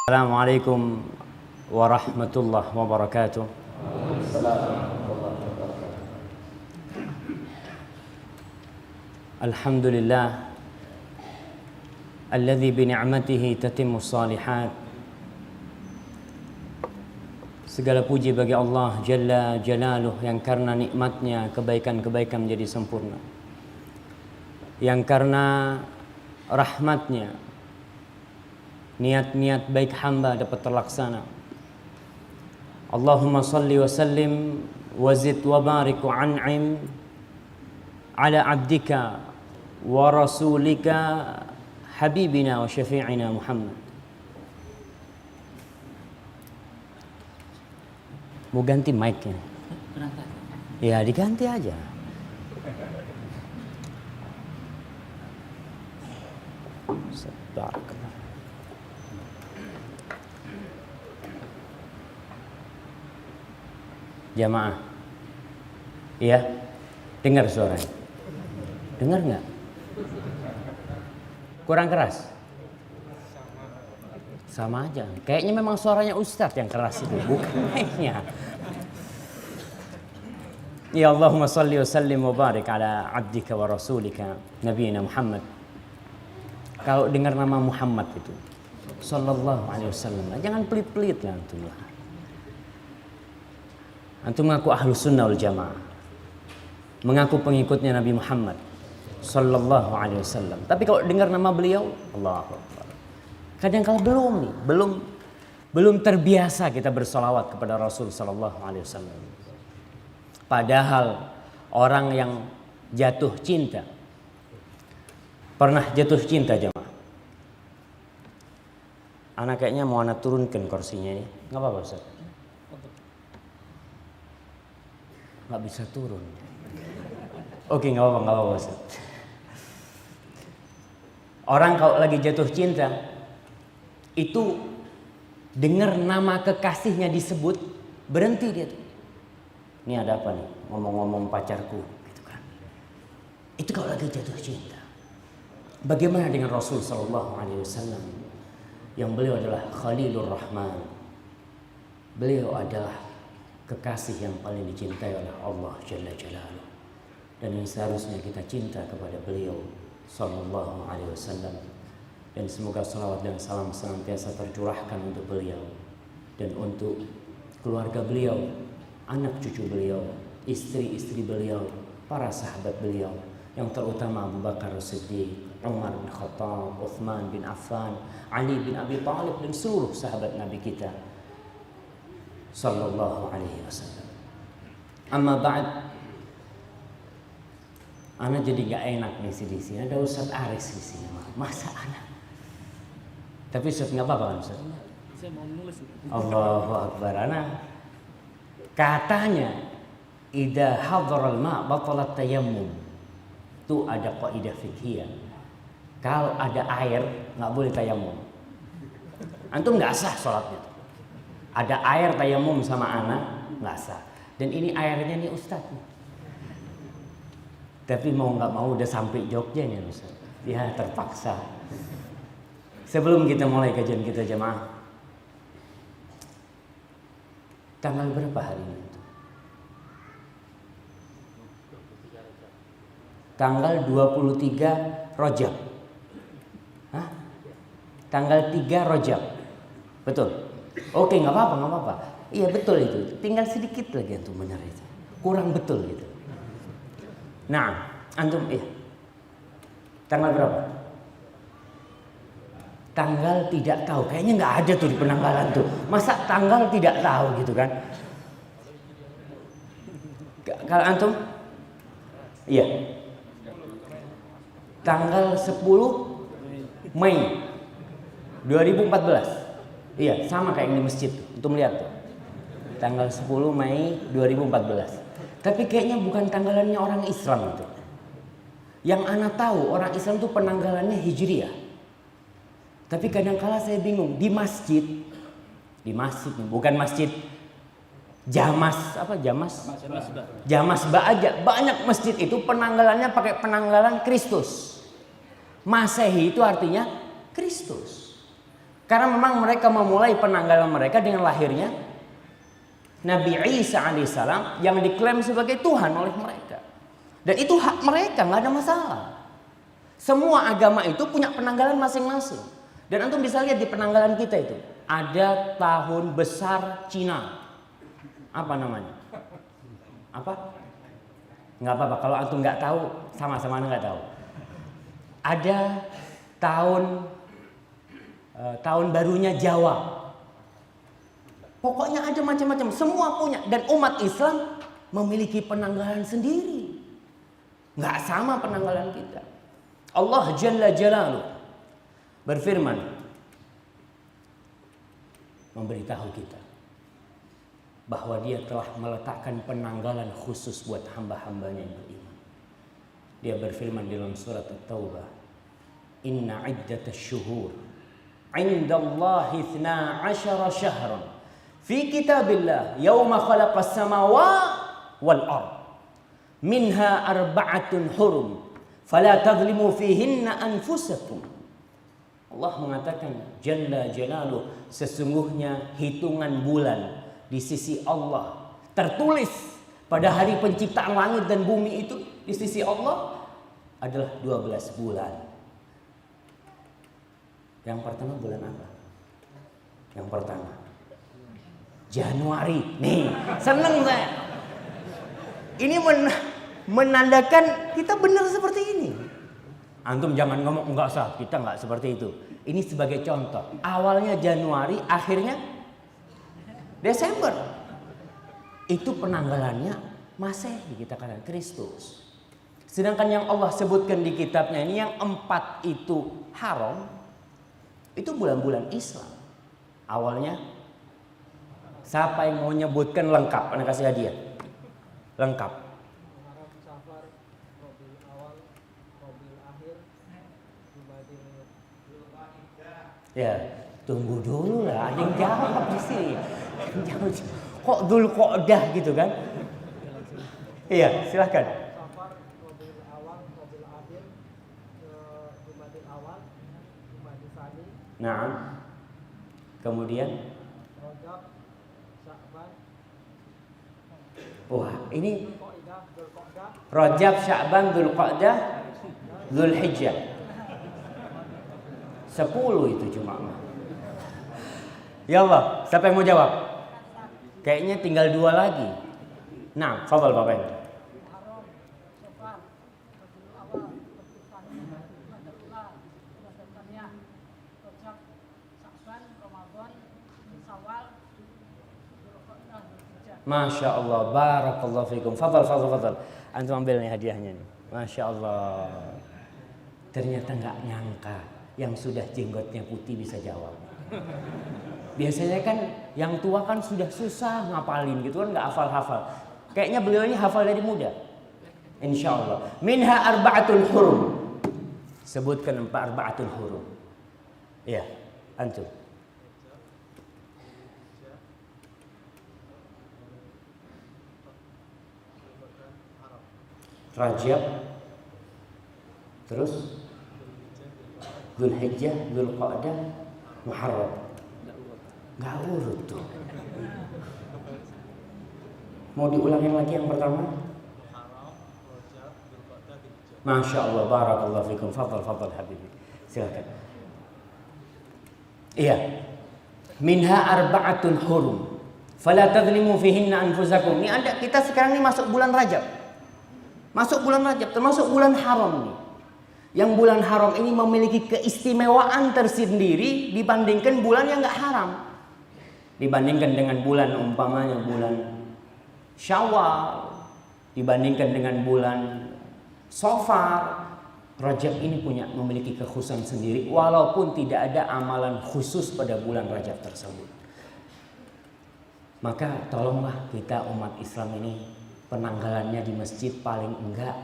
Assalamualaikum warahmatullahi wabarakatuh. Alhamdulillah alladzi bi ni'matihi tatimmu shalihat. Segala puji bagi Allah Jalla Jalaluh yang karena nikmatnya kebaikan-kebaikan menjadi sempurna, yang karena rahmatnya niat-niat baik hamba dapat terlaksana. Allahumma salli wa sallim wa zid wa barik wa an'im ala abdika wa rasulika habibina wa syafi'ina Muhammad. Mau ganti mic-nya? Ya diganti aja. Barakallah. Jamaah, iya, dengar suaranya? Dengar nggak? Kurang keras? Sama aja. Kayaknya memang suaranya Ustadz yang keras itu, bukan mic-nya. Ya Allahumma salli wa sallim wa barik ala abdika wa rasulika nabiyina Muhammad. Kalau dengar nama Muhammad itu sallallahu alaihi wasallam, jangan pelit-pelit lah antum lah. Antum mengaku ahlu sunnah wal jamaah, mengaku pengikutnya Nabi Muhammad sallallahu alaihi wasallam. Tapi kalau dengar nama beliau, Allahu Akbar. Kadang kala belum terbiasa kita bersolawat kepada Rasul sallallahu alaihi wasallam. Padahal orang yang jatuh cinta, pernah jatuh cinta jemaah. Anak kayaknya mau anak turunkan kursinya ini. Nggak apa-apa Ustaz? Nggak bisa turun. Oke, nggak apa-apa Ustaz. Orang kalau lagi jatuh cinta itu dengar nama kekasihnya disebut, berhenti dia tuh. Ini ada apa nih? Ngomong-ngomong pacarku, gitu kan? Itu kalau lagi jatuh cinta. Bagaimana dengan Rasul Sallallahu Alaihi Wasallam yang beliau adalah Khalilur Rahman? Beliau adalah kekasih yang paling dicintai oleh Allah Jalla Jalaluh, dan yang seharusnya kita cinta kepada beliau Sallallahu Alaihi Wasallam. Dan semoga salawat dan salam senantiasa tercurahkan untuk beliau dan untuk keluarga beliau, anak cucu beliau, istri-istri beliau, para sahabat beliau, yang terutama Abu Bakar Siddiq, Umar bin Khattab, Uthman bin Affan, Ali bin Abi Thalib, dan seluruh sahabat Nabi kita sallallahu alaihi wasallam. Amma ba'd, ana jadi gak enak nih di sini. Ada Ustaz Aris di sini. Masa anak? Tapi Ustaz nggak apa-apa kan Ustaz? Saya mau nulis. Allahu Akbar. Ana katanya idza hadharal ma' batalat tayammum. Itu ada kaidah fiqhiyah. Kalau ada air nggak boleh tayammum. Antum nggak sah sholatnya. Ada air tayammum sama anak nggak sah. Dan ini airnya nih Ustaz. Tapi mau nggak mau udah sampai Jogja nih Ustaz. Ya terpaksa. Sebelum kita mulai kajian kita jemaah, tanggal berapa hari ini? Tanggal 23 Rajab. Hah? Tanggal 3 Rajab. Betul? Oke, nggak apa-apa. Iya betul itu. Tinggal sedikit lagi antum benar itu. Kurang betul gitu. Nah, antum tanggal berapa? Tanggal tidak tahu. Kayaknya nggak ada tuh di penanggalan tuh. Masa tanggal tidak tahu gitu kan? Kalau antum? Iya. Tanggal 10 Mei 2014. Iya, sama kayak yang di masjid tuh. Untuk melihat tuh. Tanggal 10 Mei 2014. Tapi kayaknya bukan tanggalannya orang Islam itu. Yang ana tahu orang Islam tuh penanggalannya Hijriah. Tapi kadang-kala saya bingung, di masjid nih, bukan masjid Jamas aja. Banyak masjid itu penanggalannya pakai penanggalan Kristus. Masehi itu artinya Kristus. Karena memang mereka memulai penanggalan mereka dengan lahirnya Nabi Isa alaihissalam yang diklaim sebagai Tuhan oleh mereka. Dan itu hak mereka, nggak ada masalah. Semua agama itu punya penanggalan masing-masing. Dan antum bisa lihat di penanggalan kita itu ada tahun besar Cina. Apa namanya? Apa? Nggak apa-apa. Kalau antum nggak tahu, sama-sama nggak tahu. Ada tahun barunya Jawa. Pokoknya ada macam-macam. Semua punya. Dan umat Islam memiliki penanggalan sendiri. Nggak sama penanggalan kita. Allah Jalla Jalaluhu berfirman, memberitahu kita bahwa dia telah meletakkan penanggalan khusus buat hamba-hambanya yang beriman. Dia berfirman dalam surat At-Taubah, Inna iddatash syuhur indallahi 12 syahran fi kitabillah yawma khalaqas samawati wal ard minha arba'atun hurum fala tadhlimu fihinna anfusakum. Allah mengatakan Jalla Jalaluhu, sesungguhnya hitungan bulan di sisi Allah tertulis pada hari penciptaan langit dan bumi itu di sisi Allah adalah 12 bulan. Yang pertama bulan apa? Yang pertama Januari. Nih, seneng saya. Ini menandakan kita benar seperti ini. Antum jangan ngomong enggak usah, kita enggak seperti itu. Ini sebagai contoh. Awalnya Januari, akhirnya Desember. Itu penanggalannya Masehi, kita katakan Kristus. Sedangkan yang Allah sebutkan di kitabnya ini yang 4 itu haram. Itu bulan-bulan Islam. Awalnya siapa yang mau nyebutkan lengkap? Anda kasih hadiah. Lengkap. Ya, tunggu dulu lah, ada yang jawab di sini. Kok dulu kok dah gitu kan? Iya, silahkan. Nah, kemudian wah, ini Rajab, Sya'ban, Dzulqa'dah, Dzulhijjah. 10 itu cuma. Ya Allah, siapa yang mau jawab? Kayaknya tinggal 2 lagi. Nah, fadhal Bapak ini. Masya Allah, barakallahu fikum. Fadhal. Antum ambil nih hadiahnya nih. Masya Allah. Ternyata nggak nyangka yang sudah jenggotnya putih bisa jawab. Biasanya kan yang tua kan sudah susah ngapalin gitu kan, nggak hafal-hafal. Kayaknya beliau ini hafal dari muda. Insya Allah. Minha arba'atul hurum. Sebutkan 4 arba'atul hurum. Ya, antum. Rajab, terus Dzulhijjah, Dzulqa'dah, Muharram. Gak urut tuh. Mau diulangin lagi yang pertama? Masya Allah, barakallahu fikum. Fadhal habibi. Silakan. Iya. Minha arba'atun hurum. Fala tadhlimu fihinna anfusakum. Ini ada, kita sekarang ini masuk bulan Rajab. Masuk bulan Rajab, termasuk bulan haram nih. Yang bulan haram ini memiliki keistimewaan tersendiri dibandingkan bulan yang gak haram. Dibandingkan dengan bulan umpamanya bulan Syawal, dibandingkan dengan bulan Safar, Rajab ini memiliki kekhususan sendiri walaupun tidak ada amalan khusus pada bulan Rajab tersebut. Maka tolonglah kita umat Islam ini penanggalannya di masjid paling enggak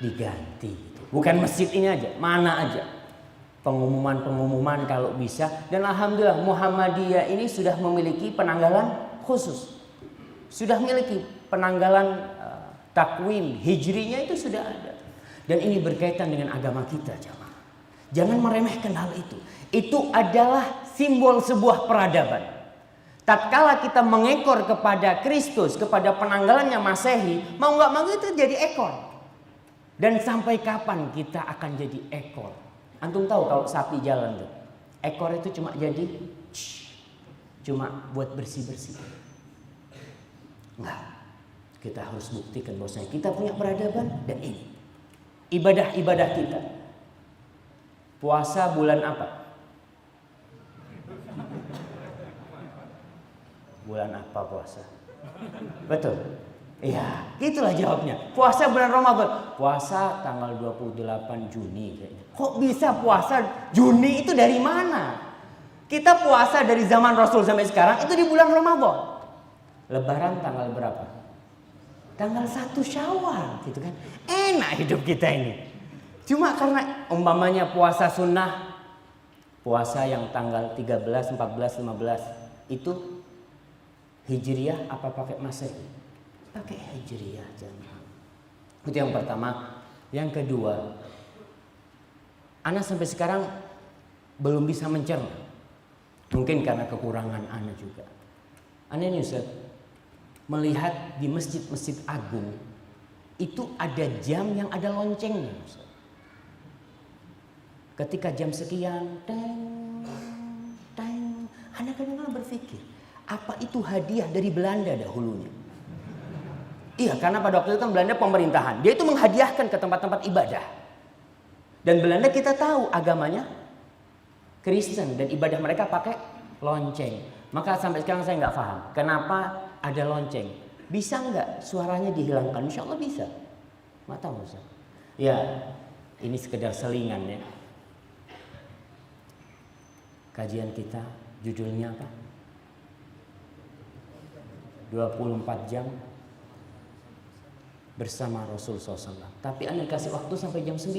diganti. Bukan masjid ini aja, mana aja. Pengumuman kalau bisa. Dan alhamdulillah Muhammadiyah ini sudah memiliki penanggalan khusus. Sudah memiliki penanggalan takwim hijrinya itu sudah ada. Dan ini berkaitan dengan agama kita, jamaah. Jangan meremehkan hal itu. Itu adalah simbol sebuah peradaban. Tatkala kita mengekor kepada Kristus, kepada penanggalannya Masehi, mau nggak mau itu jadi ekor. Dan sampai kapan kita akan jadi ekor? Antum tahu kalau sapi jalan tuh, ekor itu cuma jadi cuma buat bersih-bersih. Enggak. Kita harus buktikan bahwasanya kita punya peradaban, dan ini ibadah-ibadah kita. Puasa bulan apa? Bulan apa puasa? Betul? Iya, itulah jawabnya. Puasa bulan Ramadan. Puasa tanggal 28 Juni kayaknya. Kok bisa puasa Juni itu dari mana? Kita puasa dari zaman Rasul sampai sekarang itu di bulan Ramadan. Lebaran tanggal berapa? Tanggal 1 Syawal gitu kan. Enak hidup kita ini. Cuma karena umpamanya puasa sunnah, puasa yang tanggal 13, 14, 15 itu Hijriyah apa pakai Masehi? Pakai Hijriyah jangan. Itu yang pertama. Yang kedua, Ana sampai sekarang belum bisa mencerna. Mungkin karena kekurangan Ana juga. Ana ini Ustaz, melihat di masjid-masjid agung itu ada jam yang ada loncengnya Ustaz. Ketika jam sekian, teng, teng, Ana kadang-kadang berpikir, apa itu hadiah dari Belanda dahulunya? Iya, karena pada waktu itu kan Belanda pemerintahan. Dia itu menghadiahkan ke tempat-tempat ibadah. Dan Belanda kita tahu agamanya Kristen dan ibadah mereka pakai lonceng. Maka sampai sekarang saya nggak paham kenapa ada lonceng. Bisa nggak suaranya dihilangkan? Insya Allah bisa. Nggak tahu Ustaz. Ya, ini sekedar selingan ya. Kajian kita judulnya apa? 24 jam bersama Rasul SAW. Tapi Anda dikasih waktu sampai jam 9.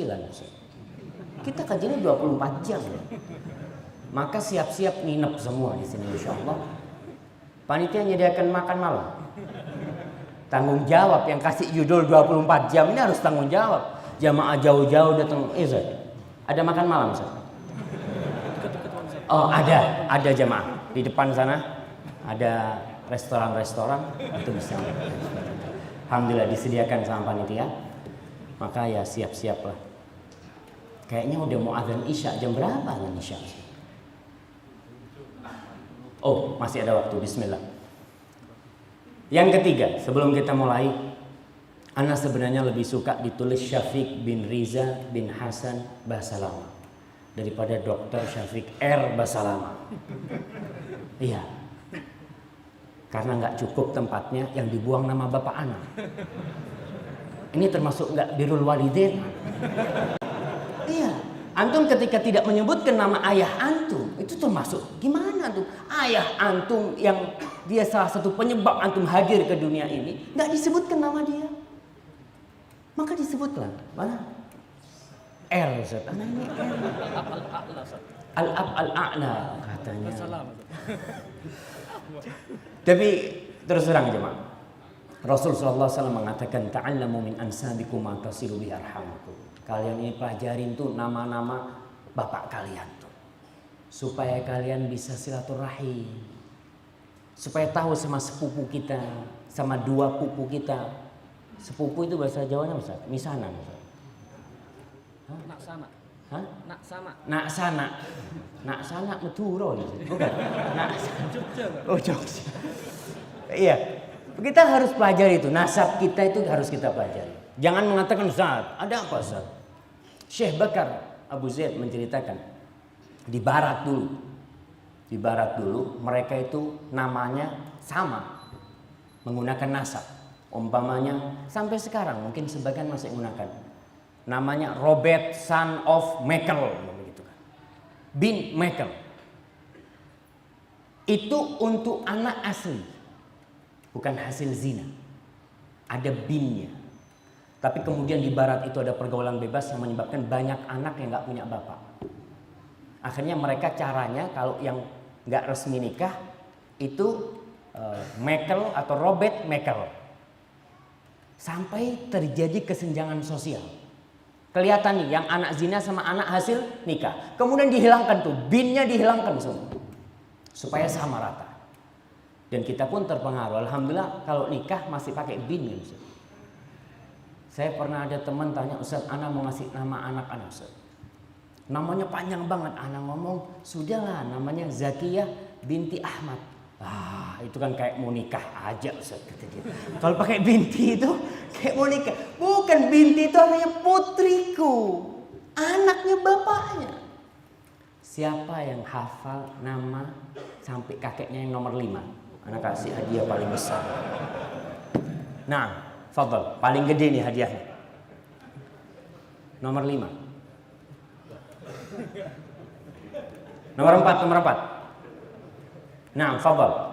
Kita kajiannya 24 jam. Maka siap-siap nginep semua di sini insya Allah. Panitia menyediakan makan malam. Tanggung jawab yang kasih judul 24 jam ini harus tanggung jawab. Jamaah jauh-jauh datang. Ada makan malam Ustaz? Oh ada jamaah di depan sana, ada restoran-restoran itu bisa. Alhamdulillah disediakan sama panitia. Maka ya siap-siaplah. Kayaknya udah mau azan Isya. Jam berapa azan Isya? Oh masih ada waktu. Bismillah. Yang ketiga, sebelum kita mulai, Ana sebenarnya lebih suka ditulis Syafiq bin Riza bin Hasan Basalama daripada Dr. Syafiq R. Basalama. Iya. Karena nggak cukup tempatnya yang dibuang nama bapak anak. Ini termasuk nggak birrul walidain. Iya. Antum ketika tidak menyebutkan nama ayah antum, itu termasuk gimana antum? Ayah antum yang dia salah satu penyebab antum hadir ke dunia ini, nggak disebutkan nama dia. Maka disebutlah mana? R Ustaz. Anak ini R. Al-ab al-a'la katanya. Tapi terus terang jemaah. Rasul sallallahu alaihi wasallam mengatakan ta'allamu min ansabikum ma tasilu bi arhamakum. Kalian ini pelajarin tuh nama-nama bapak kalian tuh. Supaya kalian bisa silaturahim. Supaya tahu sama sepupu kita, sama dua pupu kita. Sepupu itu bahasa Jawanya Ustaz, misanan Ustaz. Nak sana. Hah? Nak sana. Nak sana. Nak sana Madura bukan? Nak Jogja. Oh Jogja. Iya. Kita harus pelajari itu. Nasab kita itu harus kita pelajari. Jangan mengatakan Ustaz, ada apa Ustaz? Syekh Bakar Abu Zaid menceritakan di barat dulu. Di barat dulu mereka itu namanya sama. Menggunakan nasab. Umpamanya sampai sekarang mungkin sebagian masih menggunakan. Namanya Robert son of Michael begitu kan. Bin Michael. Itu untuk anak asli. Bukan hasil zina. Ada binnya. Tapi kemudian di barat itu ada pergaulan bebas yang menyebabkan banyak anak yang nggak punya bapak. Akhirnya mereka caranya kalau yang nggak resmi nikah itu Michael atau Robert Michael. Sampai terjadi kesenjangan sosial. Kelihatan nih yang anak zina sama anak hasil nikah. Kemudian dihilangkan tuh, binnya dihilangkan semua. Supaya sama rata. Dan kita pun terpengaruh. Alhamdulillah kalau nikah masih pakai bin. Ustaz. Saya pernah ada teman tanya, Ustaz, anak mau ngasih nama anak-anak Ustaz. Namanya panjang banget. Anak ngomong, sudahlah namanya Zakiyah binti Ahmad. Ah, itu kan kayak mau nikah aja Ustaz, kata dia. Kalau pakai binti itu kayak mau nikah. Bukan, binti itu namanya putriku, anaknya bapaknya. Siapa yang hafal nama sampai kakeknya yang nomor 5? Anak kasih hadiah paling besar. Nah, fadhal, paling gede nih hadiahnya. Nomor 5. Nomor 4. Nah, fadhal.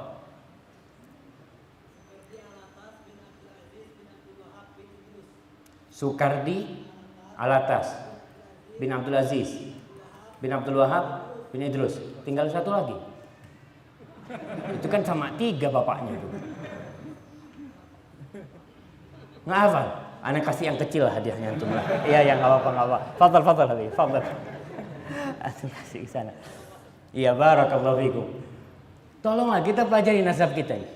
Sukardi Alatas bin Abdul Aziz bin Abdul Wahab bin Idrus. Tinggal satu lagi. Itu kan sama 3 bapaknya itu. Nggak hafal? Anak kasih yang kecil lah hadiahnya antum lah. Iya, yang nggak apa-apa. Fadhal Habib, fadhal. Antum kasih ke sana. Iya, barakallahu fikum. Tolonglah kita pelajari nasab kita ini.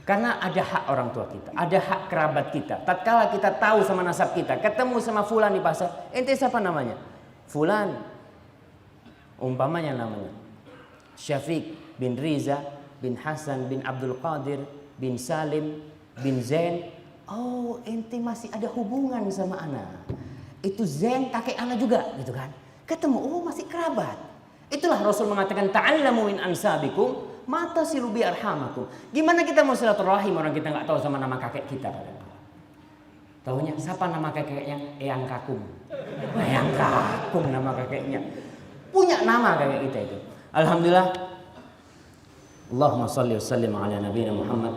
Karena ada hak orang tua kita, ada hak kerabat kita. Tatkala kita tahu sama nasab kita, ketemu sama fulan di pasar, ente siapa namanya? Fulan. Umpamanya namanya Syafiq bin Riza bin Hasan bin Abdul Qadir bin Salim bin Zain. Oh, ente masih ada hubungan sama anak. Itu Zain kakek anak juga, gitu kan? Ketemu, oh masih kerabat. Itulah Rasul mengatakan ta'allamu min ansabikum mata silubi arhamakum. Gimana kita mau silaturahim orang kita nggak tahu sama nama kakek kita? Tahunya siapa nama kakeknya? Eyang Kakung. Eyang Kakung nama kakeknya. Punya nama kakek kita itu. Alhamdulillah. Allahumma shalli wa sallim ala nabiyina Muhammad.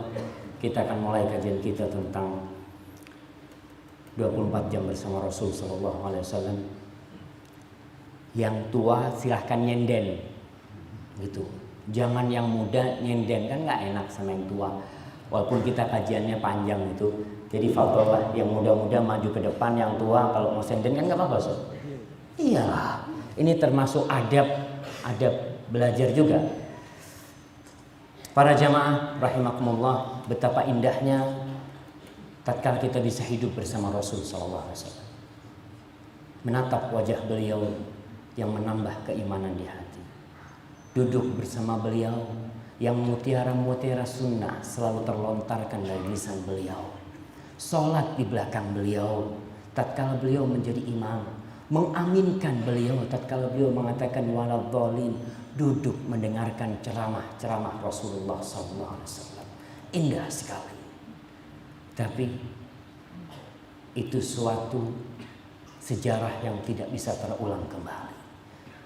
Kita akan mulai kajian kita tentang 24 jam bersama Rasul sallallahu alaihi wasallam. Yang tua silahkan nyenden. Gitu. Jangan yang muda nyenden, kan nggak enak sama yang tua. Walaupun kita kajiannya panjang itu, jadi fadhlah yang muda-muda maju ke depan, yang tua kalau mau senden kan nggak apa-apa, so. Iya, ini termasuk adab belajar juga. Para jamaah rahimakumullah, betapa indahnya tatkala kita bisa hidup bersama Rasul sallallahu alaihi wasallam. Menatap wajah beliau yang menambah keimanan di hati. Duduk bersama beliau yang mutiara-mutiara sunnah selalu terlontarkan dari lisan beliau. Sholat di belakang beliau tatkala beliau menjadi imam. Mengaminkan beliau tatkala beliau mengatakan waladhdallin. Duduk mendengarkan ceramah-ceramah Rasulullah SAW. Indah sekali. Tapi itu suatu sejarah yang tidak bisa terulang kembali.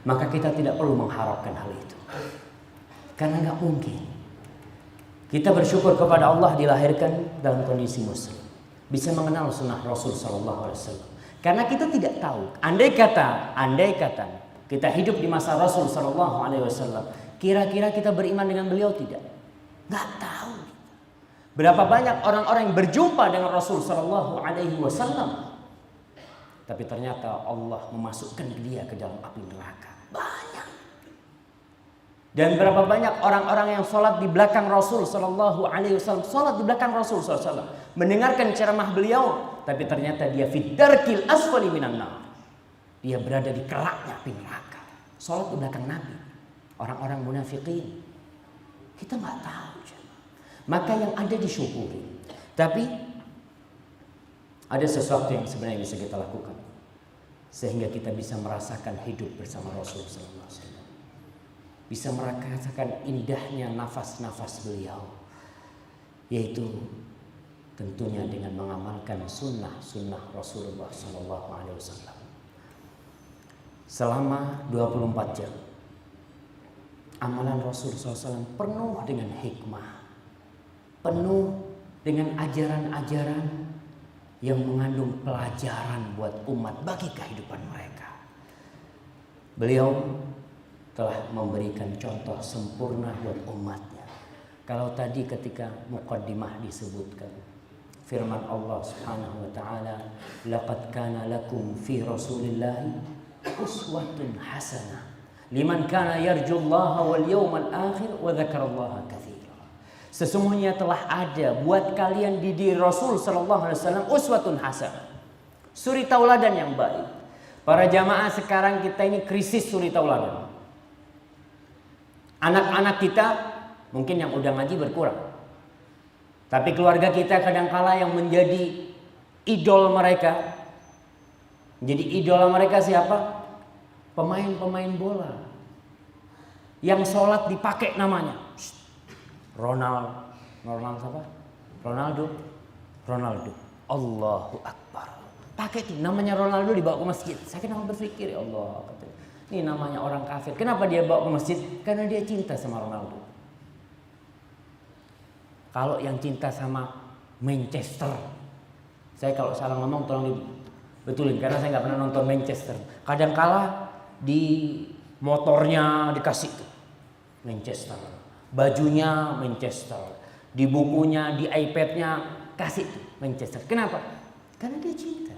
Maka kita tidak perlu mengharapkan hal itu. Karena nggak mungkin. Kita bersyukur kepada Allah dilahirkan dalam kondisi muslim. Bisa mengenal sunnah Rasul sallallahu alaihi wasallam. Karena kita tidak tahu. Andai kata kita hidup di masa Rasul sallallahu alaihi wasallam, kira-kira kita beriman dengan beliau tidak? Nggak tahu. Berapa banyak orang-orang yang berjumpa dengan Rasul sallallahu alaihi wasallam, tapi ternyata Allah memasukkan dia ke dalam api neraka. Banyak. Dan berapa banyak orang-orang yang sholat di belakang Rasul sallallahu alaihi wasallam, sholat di belakang Rasul sallallahu alaihi wasallam, mendengarkan ceramah beliau, tapi ternyata dia fid darkil asfali minan nar. Dia berada di keraknya api neraka. Sholat di belakang Nabi. Orang-orang munafikin. Kita nggak tahu. Maka yang ada disyukuri. Tapi ada sesuatu yang sebenarnya bisa kita lakukan sehingga kita bisa merasakan hidup bersama Rasul sallallahu alaihi wasallam. Bisa merasakan indahnya nafas-nafas beliau, yaitu tentunya dengan mengamalkan sunnah Rasulullah sallallahu alaihi wasallam. Selama 24 jam amalan Rasul SAW penuh dengan hikmah, penuh dengan ajaran-ajaran yang mengandung pelajaran buat umat bagi kehidupan mereka. Beliau telah memberikan contoh sempurna buat umatnya. Kalau tadi ketika muqaddimah disebutkan firman Allah Subhanahu wa taala, "Laqad kana lakum fi Rasulillahi uswatun hasanah liman kana yarjullaha wal yawmal akhir wa dzakarallaha katsira." Sesungguhnya telah ada buat kalian di diri Rasul sallallahu alaihi wasallam uswatun hasanah, suri tauladan yang baik. Para jamaah, sekarang kita ini krisis suri tauladan. Anak-anak kita mungkin yang udah ngaji berkurang, tapi keluarga kita kadangkala yang menjadi idol mereka. Jadi idola mereka siapa? Pemain-pemain bola yang sholat dipakai namanya. Ronaldo. Allahu Akbar. Pakai itu namanya Ronaldo, dibawa ke masjid. Saya kenapa berpikir, ya Allah, ini namanya orang kafir. Kenapa dia bawa ke masjid? Karena dia cinta sama Ronaldo. Kalau yang cinta sama Manchester, saya kalau salah ngomong tolong dibetulin, karena saya nggak pernah nonton Manchester. Kadangkala di motornya dikasih tuh Manchester, bajunya Manchester, di bukunya, di iPad-nya kasih tuh Manchester. Kenapa? Karena dia cinta.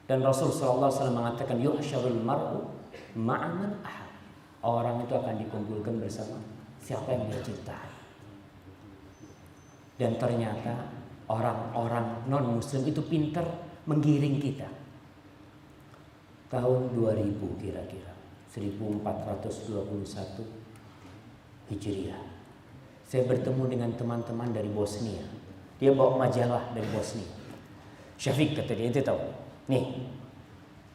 Dan Rasul sallallahu alaihi wasallam mengatakan, yuhsyarul mar'u ma'a man ahab. Orang itu akan dikumpulkan bersama siapa yang dia cintai. Dan ternyata orang-orang non-muslim itu pintar menggiring kita. Tahun 2000 kira-kira 1421 Hijriah, saya bertemu dengan teman-teman dari Bosnia. Dia bawa majalah dari Bosnia. Syafiq kata dia, itu tahu, nih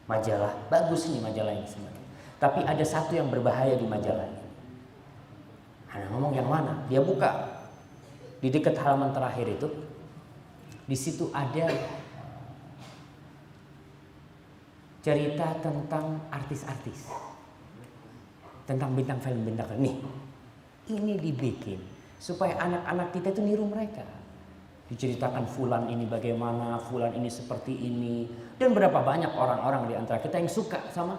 majalah bagus nih, majalah ini sebenarnya, tapi ada satu yang berbahaya di majalah ini. Nah, ngomong yang mana? Dia buka di dekat halaman terakhir itu, di situ ada cerita tentang artis-artis, tentang bintang film. Nih, ini dibikin supaya anak-anak kita itu niru mereka. Diceritakan fulan ini bagaimana, fulan ini seperti ini, dan berapa banyak orang-orang di antara kita yang suka sama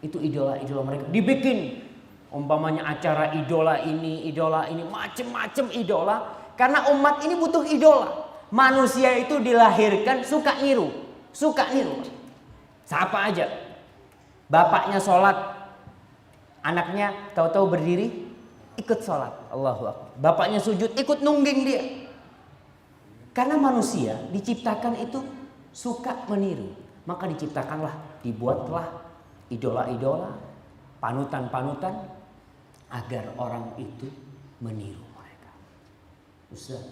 itu idola-idola mereka. Dibikin umpamanya acara idola ini, macem-macem idola, karena umat ini butuh idola. Manusia itu dilahirkan suka niru. Siapa aja, bapaknya sholat, anaknya tahu-tahu berdiri ikut sholat, Allahu Akbar. Bapaknya sujud ikut nungging dia. Karena manusia diciptakan itu suka meniru, maka diciptakanlah, dibuatlah idola-idola, panutan-panutan, agar orang itu meniru mereka. Ustaz.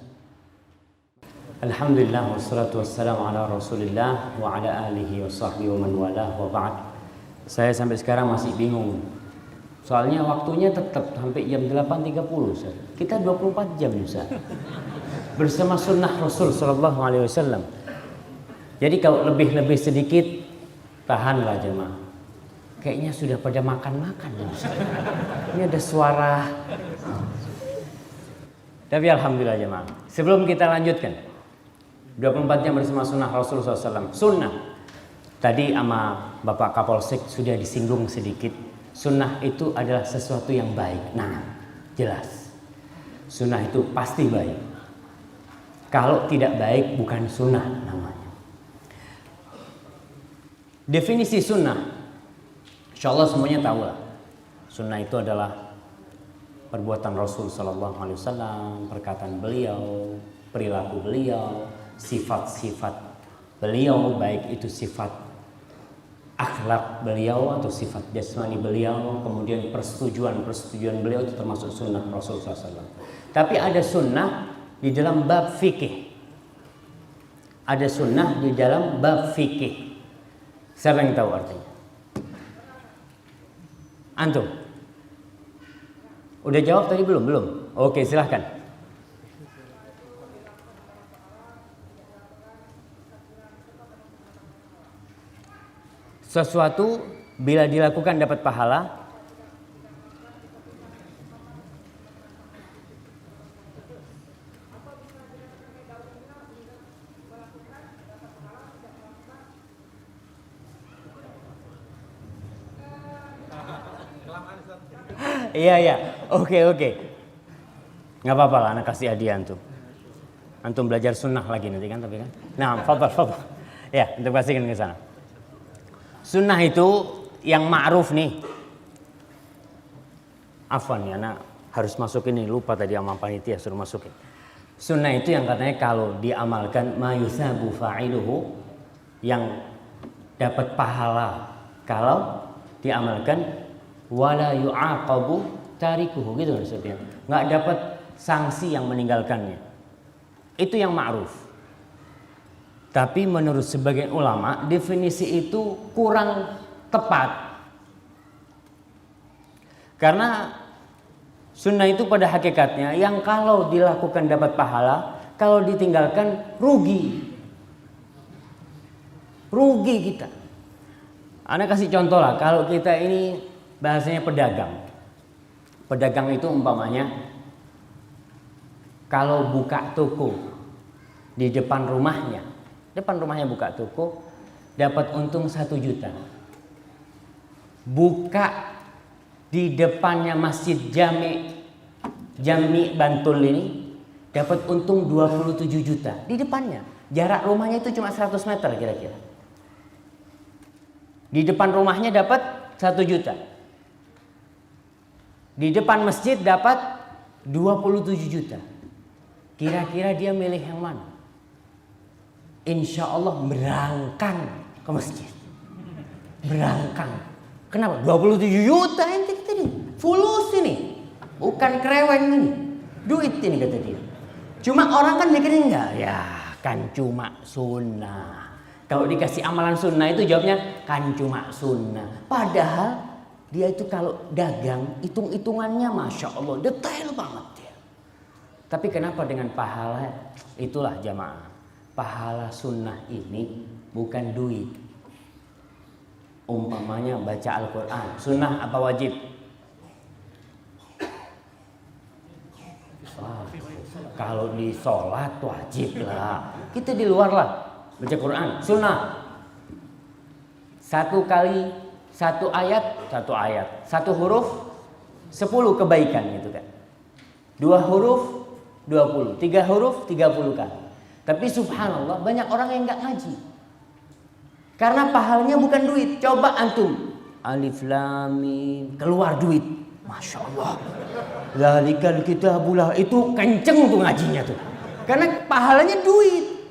Alhamdulillah wassalatu wassalamu ala Rasulillah wa ala alihi wa sahbihi wa man walah wa ba'd. Saya sampai sekarang masih bingung. Soalnya waktunya tetap sampai jam 8.30, Ustaz. Kita 24 jam, Ustaz. Bersama sunnah Rasul sallallahu alaihi wasallam. Jadi kalau lebih sedikit, tahanlah jemaah. Kayaknya sudah pada makan-makan, Ustaz. Ini ada suara. Tapi alhamdulillah jemaah. Sebelum kita lanjutkan 24 jam bersama sunnah Rasul SAW. Sunnah tadi sama Bapak Kapolsek sudah disinggung sedikit. Sunnah itu adalah sesuatu yang baik. Nah, jelas. Sunnah itu pasti baik. Kalau tidak baik bukan sunnah namanya. Definisi sunnah, insya Allah semuanya tahu lah. Sunnah itu adalah perbuatan Rasul Sallallahu Alaihi Wasallam, perkataan beliau, perilaku beliau, sifat-sifat beliau, baik itu sifat akhlak beliau atau sifat jasmani beliau, kemudian persetujuan beliau itu termasuk sunnah Rasul SAW. Tapi ada sunnah di dalam bab fikih. Ada sunnah di dalam bab fikih. Siapa yang tahu artinya? Antum? Udah jawab tadi belum? Belum? Oke, silahkan. Sesuatu bila dilakukan dapat pahala. Iya. Oke. Nggak apa-apa lah, anak kasih hadiah antum. Antum belajar sunnah lagi nanti kan, tapi kan. Nah, fadhal. Ya, untuk kasihkan ke sana. Sunnah itu yang ma'ruf nih. Afwan ya, anak harus masukin ini, lupa tadi sama panitia suruh masukin. Sunnah itu yang katanya kalau diamalkan mayusabu fa'iluhu, yang dapat pahala kalau diamalkan, wala yu'aqabu tarikuhu, gitu maksudnya. Nggak dapat sanksi yang meninggalkannya. Itu yang ma'ruf. Tapi menurut sebagian ulama definisi itu kurang tepat. Karena sunnah itu pada hakikatnya yang kalau dilakukan dapat pahala, kalau ditinggalkan rugi. Rugi kita. Anda kasih contoh lah, kalau kita ini bahasanya pedagang. Pedagang itu umpamanya kalau buka toko di depan rumahnya buka toko, dapat untung 1 juta. Buka di depannya Masjid Jami Bantul ini, dapat untung 27 juta. Di depannya, jarak rumahnya itu cuma 100 meter kira-kira. Di depan rumahnya dapat 1 juta. Di depan masjid dapat 27 juta. Kira-kira dia milih yang mana? Insya Allah berangkang ke masjid. Berangkang. Kenapa? 27 juta ente tadi. Fulus ini. Bukan kereweng ini. Duit ini kata dia. Cuma orang kan mikirin enggak? Ya kan cuma sunnah. Kalau dikasih amalan sunnah itu jawabnya kan cuma sunnah. Padahal dia itu kalau dagang hitung-hitungannya Masya Allah detail banget dia. Tapi kenapa dengan pahala? Itulah jamaah. Pahala sunnah ini bukan duit. Umpamanya baca Al-Quran, sunnah apa wajib? Kalau di sholat wajib lah. Kita di luar lah baca Quran, sunnah. 1 kali 1 ayat, 1 huruf 10 kebaikan gitu kan. 2 huruf 20, 3 huruf 30 kali. Tapi subhanallah banyak orang yang nggak ngaji. Karena pahalanya bukan duit. Coba antum alif lam mim keluar duit. Masya Allah. Zalikal kitabulah, itu kenceng tuh ngajinya tuh. Karena pahalanya duit.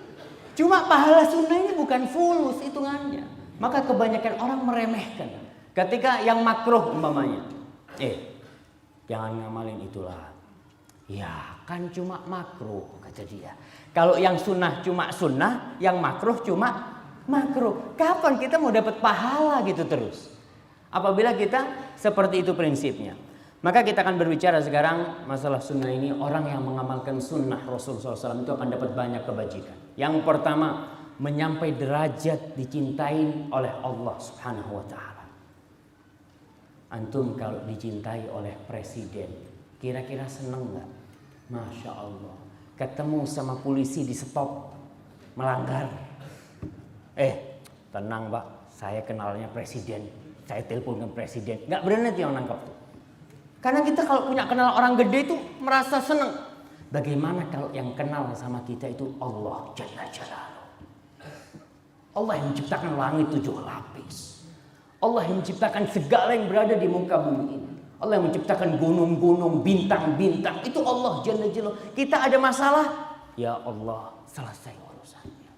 Cuma pahala sunnah ini bukan fulus hitungannya. Maka kebanyakan orang meremehkan. Ketika yang makruh umpamanya, jangan ngamalin itulah. Ya kan cuma makruh kata dia. Kalau yang sunnah cuma sunnah, yang makruh cuma makruh. Kapan kita mau dapat pahala gitu terus? Apabila kita seperti itu prinsipnya. Maka kita akan berbicara sekarang masalah sunnah ini. Orang yang mengamalkan sunnah Rasulullah SAW itu akan dapat banyak kebajikan. Yang pertama, menyampai derajat dicintai oleh Allah Subhanahu wa Ta'ala. Antum kalau dicintai oleh presiden, kira-kira seneng nggak? Masya Allah. Ketemu sama polisi di stop melanggar. Tenang Pak, saya kenalnya presiden. Saya teleponkan presiden. Nggak berani yang nangkap tuh. Karena kita kalau punya kenal orang gede itu merasa senang. Bagaimana kalau yang kenal sama kita itu Allah Jalla Jalaluhu. Allah yang menciptakan langit 7 lapis. Allah yang menciptakan segala yang berada di muka bumi ini. Allah yang menciptakan gunung-gunung, bintang-bintang. Itu Allah Jalla Jalaluhu. Kita ada masalah, ya Allah selesai urusannya.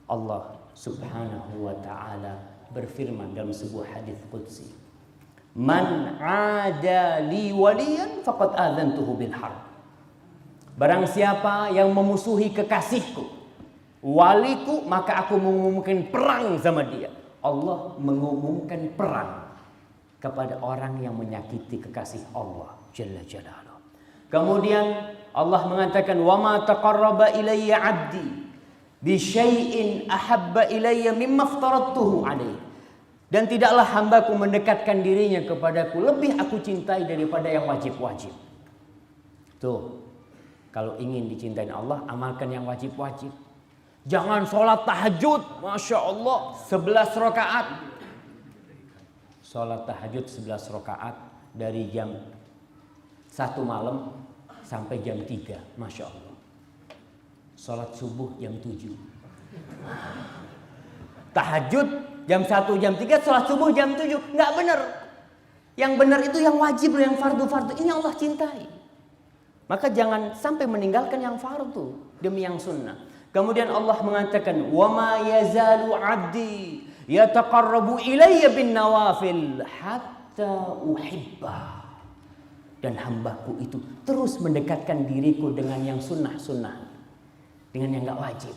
Allah Subhanahu wa Ta'ala berfirman dalam sebuah hadis qudsi, man ada li waliyan faqad adzantuhu bil harb. Barang siapa yang memusuhi kekasihku, waliku, maka aku mengumumkan perang sama dia. Allah mengumumkan perang kepada orang yang menyakiti kekasih Allah Jalla Jalaluhu. Kemudian Allah mengatakan, wa ma taqarraba ilayya 'abdi bi syai'in ahabba ilayya mimma aftaradtuhu alaihi. Dan tidaklah hambaku mendekatkan dirinya kepadaku lebih aku cintai daripada yang wajib-wajib. Tuh, kalau ingin dicintai Allah, amalkan yang wajib-wajib. Jangan sholat tahajud, Masya Allah, 11 rakaat. Sholat tahajud 11 rakaat dari jam 1 malam sampai jam 3. Masya Allah. Sholat subuh jam 7. Tahajud jam 1, jam 3, sholat subuh jam 7. Nggak benar. Yang benar itu yang wajib, yang fardu-fardu. Ini Allah cintai. Maka jangan sampai meninggalkan yang fardu demi yang sunnah. Kemudian Allah mengatakan, "Wa ma yazalu 'abdi yataqarrabu ilayya bin nawafil hatta uhibba." Dan hambaku itu terus mendekatkan diriku dengan yang sunnah-sunnah, dengan yang nggak wajib,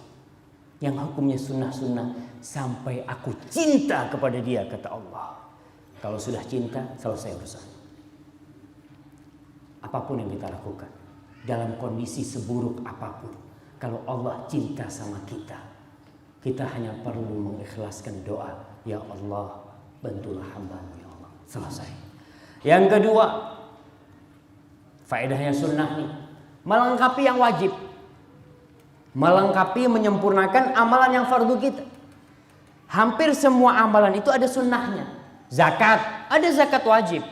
yang hukumnya sunnah-sunnah, sampai aku cinta kepada dia, kata Allah. Kalau sudah cinta, selesai urusan. Apapun yang kita lakukan, dalam kondisi seburuk apapun, kalau Allah cinta sama kita, kita hanya perlu mengikhlaskan doa, ya Allah, bantulah hamba-Mu ya Allah. Selesai. Yang kedua, faedahnya sunnah nih, melengkapi yang wajib, melengkapi, menyempurnakan amalan yang fardu kita. Hampir semua amalan itu ada sunnahnya. Zakat, ada zakat wajib,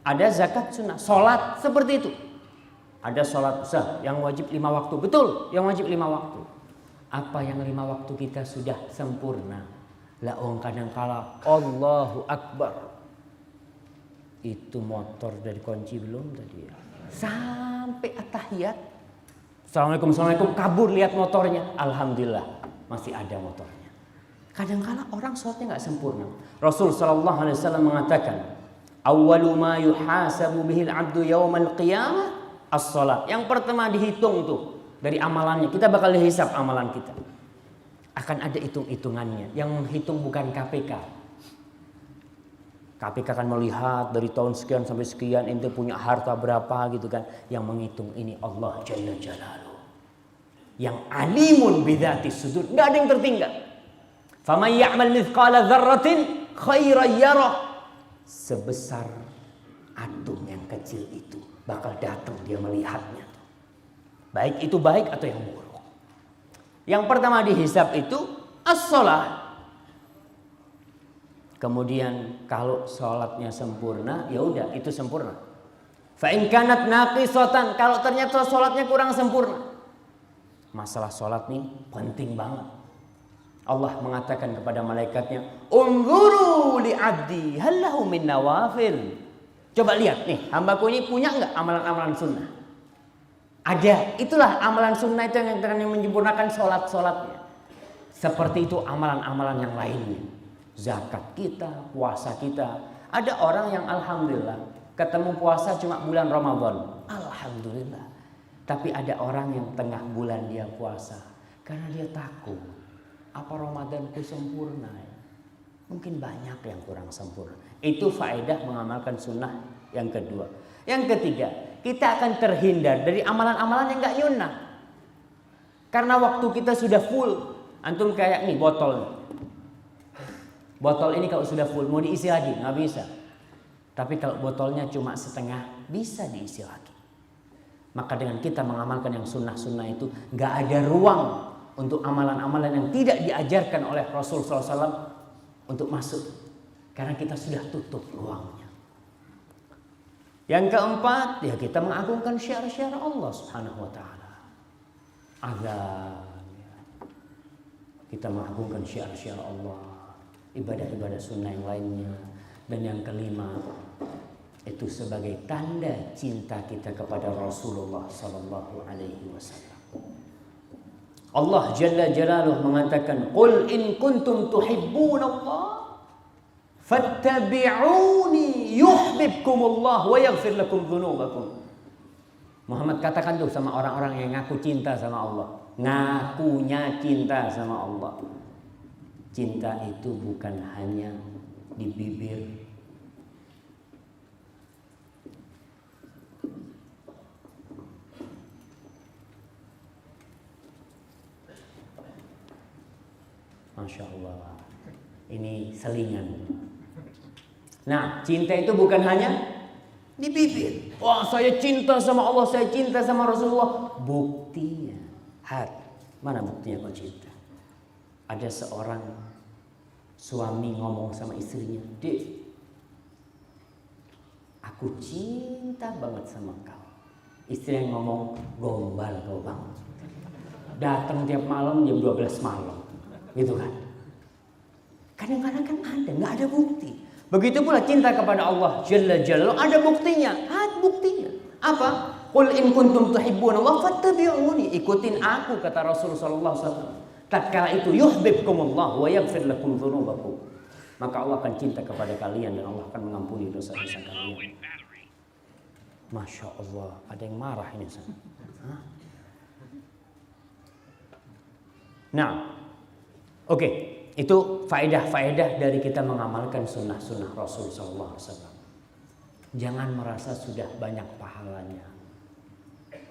ada zakat sunnah. Sholat seperti itu, ada sholat yang wajib 5 waktu, betul, yang wajib 5 waktu. Apa yang 5 waktu kita sudah sempurna? Lah kadang-kala Allahu Akbar, itu motor dari kunci belum tadi ya, sampai at-tahiyat, Assalamualaikum, kabur lihat motornya, alhamdulillah masih ada motornya. Kadang-kala orang sholatnya nggak sempurna. Rasul sallallahu alaihi wasallam mengatakan, awwalu ma yuhasabu bihil abdu yaumal qiyamah as-shalat. Yang pertama dihitung tuh dari amalannya, kita bakal dihisap amalan kita. Akan ada hitung-hitungannya. Yang menghitung bukan KPK. KPK akan melihat dari tahun sekian sampai sekian ente punya harta berapa gitu kan. Yang menghitung ini Allah Jalla Jalaluhu, yang alimun bidzatis sudur, nggak ada yang tertinggal. Faman ya'mal mithqala dzarratin khairan yarah. Sebesar atom yang kecil itu bakal datang dia melihatnya. Baik itu baik atau yang buruk. Yang pertama dihisab itu as-shalah. Kemudian kalau sholatnya sempurna, ya udah itu sempurna. Fa in kanat naqisatan, kalau ternyata sholatnya kurang sempurna. Masalah sholat nih penting banget. Allah mengatakan kepada malaikatnya, "Unzuru li 'abdi hal lahu min nawafil." Coba lihat nih, hambaku ini punya enggak amalan-amalan sunnah? Ada. Itulah amalan sunnah itu yang akan menyempurnakan sholat-sholatnya. Seperti itu amalan-amalan yang lainnya. Zakat kita, puasa kita. Ada orang yang alhamdulillah ketemu puasa cuma bulan Ramadan. Alhamdulillah. Tapi ada orang yang tengah bulan dia puasa karena dia takut. Apa Ramadanku sempurna? Mungkin banyak yang kurang sempurna. Itu faedah mengamalkan sunnah yang kedua. Yang ketiga, kita akan terhindar dari amalan-amalan yang gak nyunnah. Karena waktu kita sudah full. Antum kayak nih botol. Botol ini kalau sudah full mau diisi lagi nggak bisa. Tapi kalau botolnya cuma setengah bisa diisi lagi. Maka dengan kita mengamalkan yang sunnah-sunnah itu nggak ada ruang untuk amalan-amalan yang tidak diajarkan oleh Rasul SAW untuk masuk. Karena kita sudah tutup ruangnya. Yang keempat, ya kita mengagungkan syiar-syiar Allah Subhanahu wa taala. Azan. Kita mengagungkan syiar-syiar Allah, ibadah-ibadah sunnah yang lainnya. Dan yang kelima, itu sebagai tanda cinta kita kepada Rasulullah sallallahu alaihi wasallam. Allah Jalla Jalaluhu mengatakan, "Qul in kuntum tuhibbunallah fattabi'uni yuhibbukumullah wa yaghfir lakum dzunubakum." Muhammad katakan tuh sama orang-orang yang ngaku cinta sama Allah, ngakunya cinta sama Allah. Cinta itu bukan hanya di bibir. Masya Allah, ini selingan. Nah, cinta itu bukan hanya di bibir. Wah, saya cinta sama Allah, saya cinta sama Rasulullah. Buktinya, mana buktinya kau cinta? Ada seorang suami ngomong sama istrinya, "Dek, aku cinta banget sama kau. Istri yang ngomong, gombal kau bang. Datang tiap malam jam 12 malam. Gitu kan. Kadang-kadang kan nggak ada bukti. Begitu pula cinta kepada Allah Jalla Jalla, ada buktinya. Buktinya. Apa? Qul in kuntum tuhibbuna Allah fattabi'uni. Ikutin aku, kata Rasulullah sallallahu alaihi wasallam. Tatkala itu yuhibbukumullah wa yaghfir lakum dzunubakum. Maka Allah akan cinta kepada kalian dan Allah akan mengampuni dosa-dosa kalian. Masya Allah, ada yang marah ini. Nah, oke, itu faedah-faedah dari kita mengamalkan sunnah-sunnah Rasul sallallahu alaihi wasallam. Jangan merasa sudah banyak pahalanya.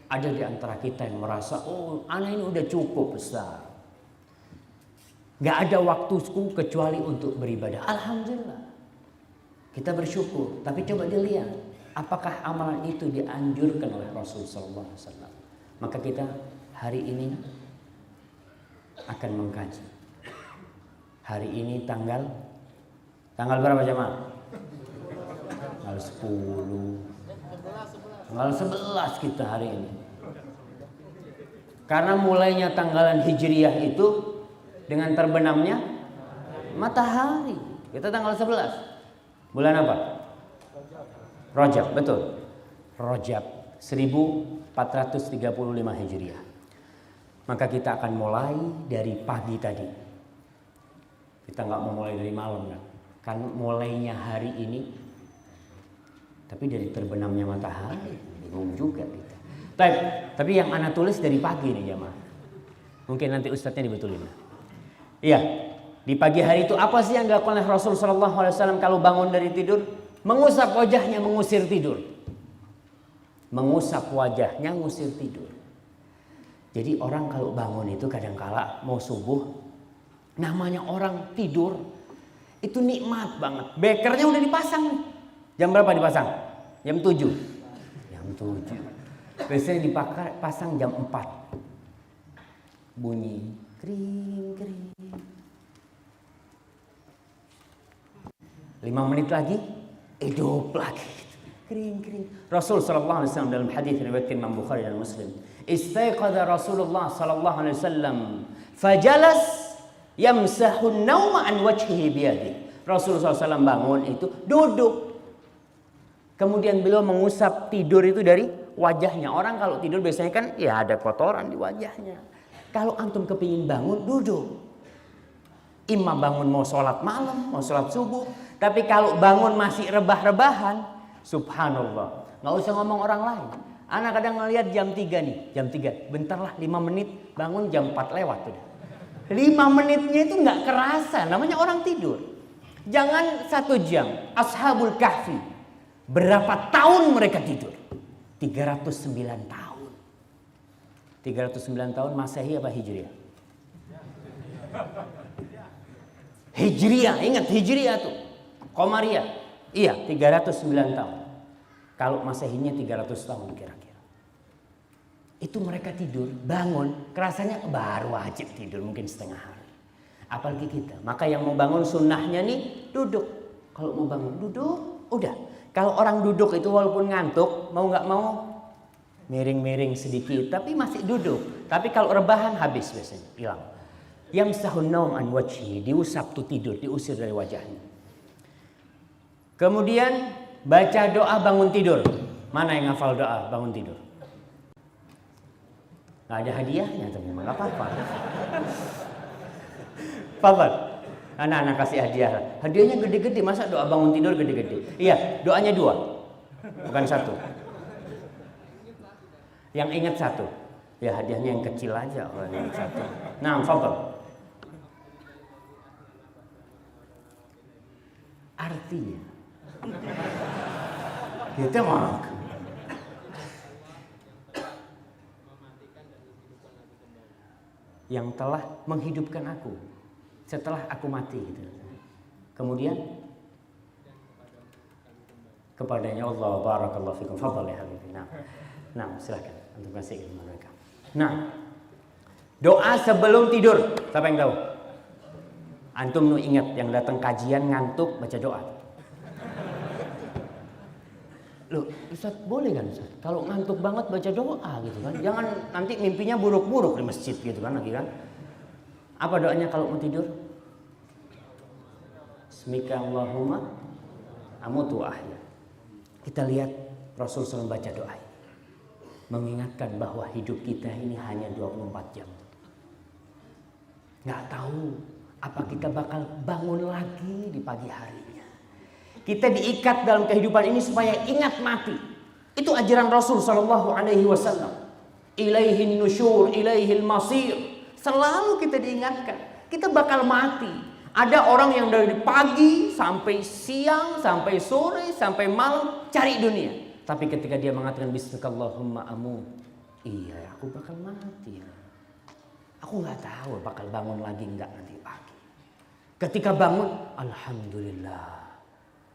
Ada di antara kita yang merasa, oh, anak ini udah cukup besar. Gak ada waktuku kecuali untuk beribadah. Alhamdulillah. Kita bersyukur. Tapi coba dilihat, apakah amalan itu dianjurkan oleh Rasul sallallahu alaihi wasallam. Maka kita hari ini akan mengkaji. Hari ini tanggal berapa jemaah? Tanggal 10. Tanggal 11 kita hari ini. Karena mulainya tanggalan Hijriyah itu dengan terbenamnya matahari. Kita tanggal 11. Bulan apa? Rajab, betul. Rajab 1435 Hijriah. Maka kita akan mulai dari pagi tadi. Kita nggak mau mulai dari malam kan? Kan mulainya hari ini. Tapi dari terbenamnya matahari, bingung juga kita. Tapi yang ana tulis dari pagi nih jemaah. Mungkin nanti ustadznya dibetulin. Iya, di pagi hari itu apa sih yang dilakukan oleh Rasul sallallahu alaihi wasallam kalau bangun dari tidur? Mengusap wajahnya, mengusir tidur. Mengusap wajahnya, ngusir tidur. Jadi orang kalau bangun itu kadangkala mau subuh, namanya orang tidur itu nikmat banget. Bekernya udah dipasang nih. Jam berapa dipasang? Jam 7. Jam 7. Biasanya dipasang jam 4. Bunyi kering kering. 5 menit lagi hidup lagi. Kering kering. Rasul sallallahu alaihi wasallam dalam hadis riwayat Imam Bukhari dan Muslim, istaiqadha Rasulullah sallallahu alaihi wasallam fajalas yamsahu an-nauma an wajhihi biyadihi. Rasulullah SAW bangun itu duduk. Kemudian beliau mengusap tidur itu dari wajahnya. Orang kalau tidur biasanya kan ya ada kotoran di wajahnya. Kalau antum kepingin bangun, duduk. Imam bangun mau sholat malam, mau sholat subuh. Tapi kalau bangun masih rebah-rebahan, subhanallah. Nggak usah ngomong orang lain. Anak kadang ngelihat jam 3 nih, jam 3. Bentarlah 5 menit, bangun jam 4 lewat udah. 5 menitnya itu nggak kerasa, namanya orang tidur. Jangan 1 jam. Ashabul Kahfi, berapa tahun mereka tidur? 309 tahun. 309 tahun Masehi apa Hijriah? Hijriah, ingat Hijriah tuh. Qamariyah. Iya, 309 tahun. Kalau Masehinya 300 tahun kira-kira. Itu mereka tidur, bangun, kerasanya baru aja tidur mungkin setengah hari. Apalagi kita. Maka yang mau bangun sunnahnya nih duduk. Kalau mau bangun duduk, udah. Kalau orang duduk itu walaupun ngantuk, mau nggak mau miring-miring sedikit, tapi masih duduk. Tapi kalau rebahan habis biasanya, hilang. Yamsahun naum an wajhi, diusap tuh tidur, diusir dari wajahnya. Kemudian baca doa bangun tidur. Mana yang hafal doa bangun tidur? Nggak ada hadiahnya, teman-teman. Nggak apa-apa. Fadhal. Anak-anak kasih hadiah. Hadiahnya gede-gede, masa doa bangun tidur gede-gede? Iya, doanya 2, bukan 1. Yang ingat 1. Ya hadiahnya yang kecil aja, kalau yang 1. Nah, fadhal. Artinya kita mau yang telah menghidupkan aku setelah aku mati gitu. Kemudian kepadanya Allah barakallahu fikum. Fadhal ya habibi. Nah, silakan untuk kasih ilmu mereka. Nah, doa sebelum tidur. Siapa yang tahu? Antum nu ingat yang datang kajian ngantuk baca doa. Loh, Ustaz boleh kan Ustaz? Kalau ngantuk banget baca doa gitu kan. Jangan nanti mimpinya buruk-buruk di masjid gitu kan lagi kan. Apa doanya kalau mau tidur? Bismika Allahumma amutu ahya. Kita lihat Rasul SAW baca doa ini. Mengingatkan bahwa hidup kita ini hanya 24 jam. Nggak tahu apa kita bakal bangun lagi di pagi harinya. Kita diikat dalam kehidupan ini supaya ingat mati. Itu ajaran Rasul SAW. Ilaihin nusyur, ilaihil masir. Selalu kita diingatkan. Kita bakal mati. Ada orang yang dari pagi sampai siang, sampai sore, sampai malam cari dunia. Tapi ketika dia mengatakan Bismillahirrahmanirrahim, amut. Iya, aku bakal mati ya. Aku nggak tahu bakal bangun lagi nggak nanti pagi. Ketika bangun, alhamdulillah.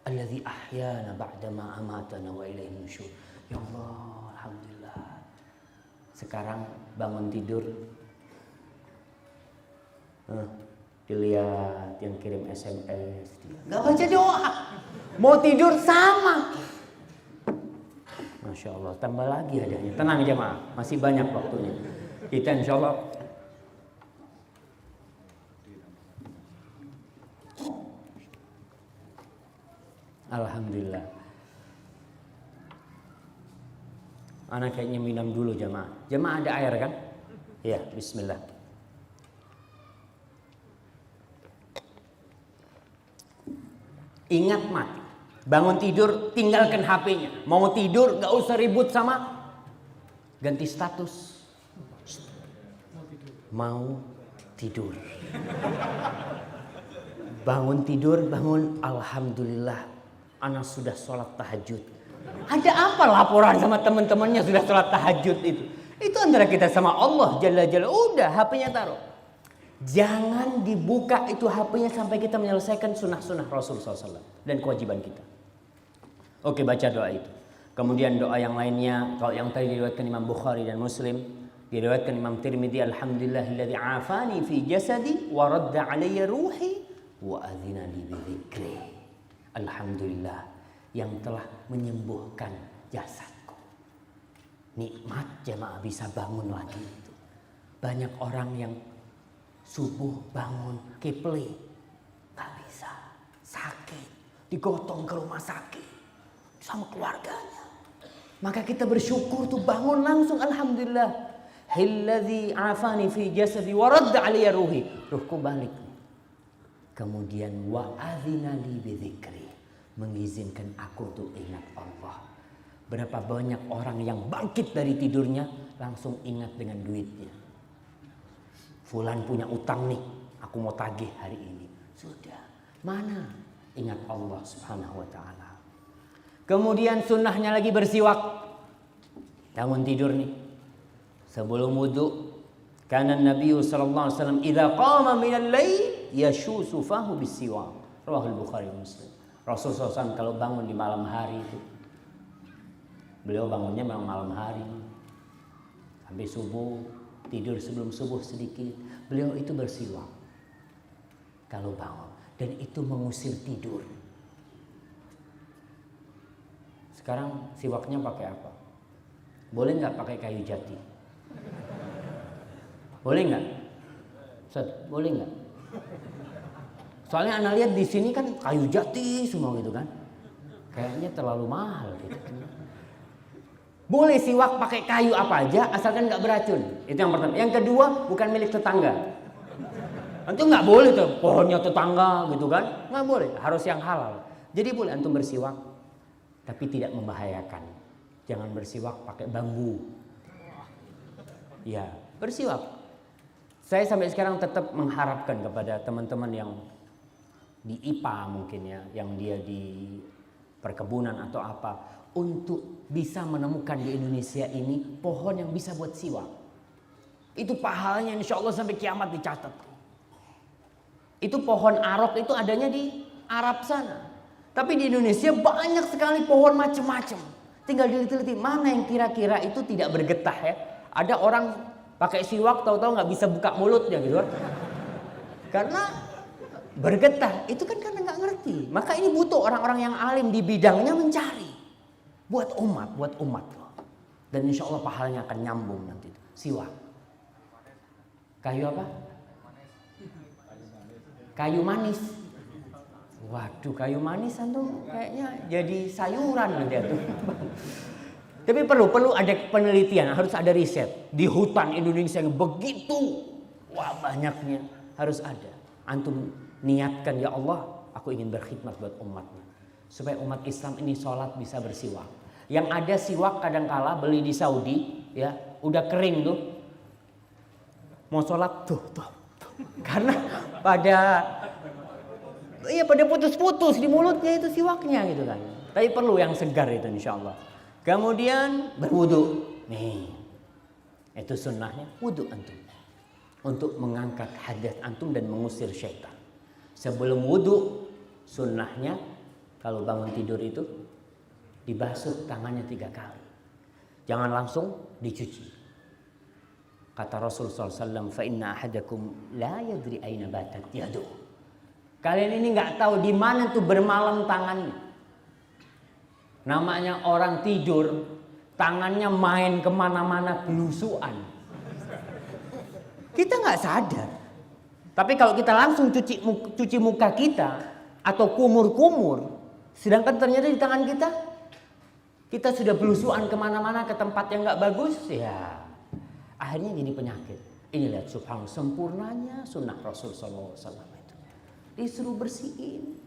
Alladzi ahyana ba'dama amatana wa ilaihin nusyur. Ya Allah, alhamdulillah. Sekarang bangun tidur. Dilihat yang kirim SMS, nggak baca doa. Mau tidur sama. Masya Allah, tambah lagi adanya. Tenang jemaah, masih banyak waktunya. Kita insya Allah alhamdulillah. Anak kayaknya minum dulu jemaah. Jemaah ada air kan? Ya, bismillah. Ingat mati. Bangun tidur, tinggalkan HP-nya. Mau tidur, gak usah ribut sama ganti status. Mau tidur. Bangun tidur, bangun. Alhamdulillah, anak sudah sholat tahajud. Ada apa laporan sama teman-temannya sudah sholat tahajud itu? Itu antara kita sama Allah Jalla Jalla. Udah, HP-nya taruh. Jangan dibuka itu HP-nya sampai kita menyelesaikan sunnah-sunnah Rasul SAW dan kewajiban kita. Oke, baca doa itu. Kemudian doa yang lainnya, kalau yang tadi diriwayatkan Imam Bukhari dan Muslim, diriwayatkan Imam Tirmidzi, alhamdulillahilladzi afani fi jasadi wa radda alayya ruhi wa adzina li bi dzikri. Alhamdulillah yang telah menyembuhkan jasadku. Nikmat jemaah bisa bangun lagi itu. Banyak orang yang subuh bangun kiplih, nggak bisa, sakit, digotong ke rumah sakit sama keluarganya. Maka kita bersyukur tuh bangun langsung alhamdulillah. Hilladzi afani fi jasadi wa radda alayya ruhi. Ruhku balik. Kemudian wa adzina li bi dzikri, mengizinkan aku untuk ingat Allah. Berapa banyak orang yang bangkit dari tidurnya langsung ingat dengan duitnya. Fulan punya utang nih, aku mau tagih hari ini. Sudah, mana ingat Allah Subhanahu wa ta'ala. Kemudian sunnahnya lagi bersiwak. Bangun tidur nih, sebelum wudu, kana Nabi sallallahu alaihi wasallam idza qama minal lail yashusu fahu bisiwak. Rawahul Bukhari Muslim. Rasulullah SAW kalau bangun di malam hari itu, beliau bangunnya memang malam hari sampai subuh, tidur sebelum subuh sedikit, beliau itu bersiwak kalau bangun, dan itu mengusir tidur. Sekarang siwaknya pakai apa? Boleh nggak pakai kayu jati? Boleh nggak? Ustaz, boleh nggak? Soalnya anak lihat di sini kan kayu jati semua gitu kan. Kayaknya terlalu mahal gitu. Boleh siwak pakai kayu apa aja asalkan nggak beracun. Itu yang pertama. Yang kedua, bukan milik tetangga. Antum nggak boleh tuh pohonnya tetangga gitu kan. Nggak boleh, harus yang halal. Jadi boleh antum bersiwak, tapi tidak membahayakan. Jangan bersiwak pakai bambu. Ya, bersiwak. Saya sampai sekarang tetap mengharapkan kepada teman-teman yang di IPA mungkin ya, yang dia di perkebunan atau apa, untuk bisa menemukan di Indonesia ini pohon yang bisa buat siwak. Itu pahalanya insya Allah sampai kiamat dicatat. Itu pohon arok itu adanya di Arab sana. Tapi di Indonesia banyak sekali pohon macam-macam. Tinggal diteliti mana yang kira-kira itu tidak bergetah ya. Ada orang pakai siwak tahu-tahu nggak bisa buka mulutnya gitu kan. Karena bergetah itu kan karena nggak ngerti. Maka ini butuh orang-orang yang alim di bidangnya mencari. Buat umat loh. Dan insya Allah pahalanya akan nyambung nanti. Siwak. Kayu apa? Kayu manis. Waduh, kayu manis antum kayaknya jadi sayuran nanti tuh. Tapi perlu ada penelitian, harus ada riset. Di hutan Indonesia yang begitu banyaknya harus ada. Antum niatkan, ya Allah, aku ingin berkhidmat buat umatnya. Supaya umat Islam ini sholat bisa bersiwak. Yang ada siwak kadangkala beli di Saudi, ya udah kering tuh. Mau sholat tuh. Karena pada putus-putus di mulutnya itu siwaknya gitu kan. Tapi perlu yang segar itu insya Allah. Kemudian berwudu. Nih, itu sunnahnya wudu antum. Untuk mengangkat hadas antum dan mengusir syaitan. Sebelum wudu, sunnahnya kalau bangun tidur itu dibasuh tangannya 3 kali. Jangan langsung dicuci. Kata Rasulullah SAW, fa inna ahadakum la yadri aina batat yadu. Kalian ini nggak tahu di mana tuh bermalam tangannya. Namanya orang tidur, tangannya main kemana-mana belusuan. Kita nggak sadar. Tapi kalau kita langsung cuci muka kita atau kumur-kumur, sedangkan ternyata di tangan kita sudah belusuan kemana-mana ke tempat yang nggak bagus, ya akhirnya jadi penyakit. Ini lihat subhanallah sempurnanya sunnah Rasul SAW itu. Disuruh bersihin,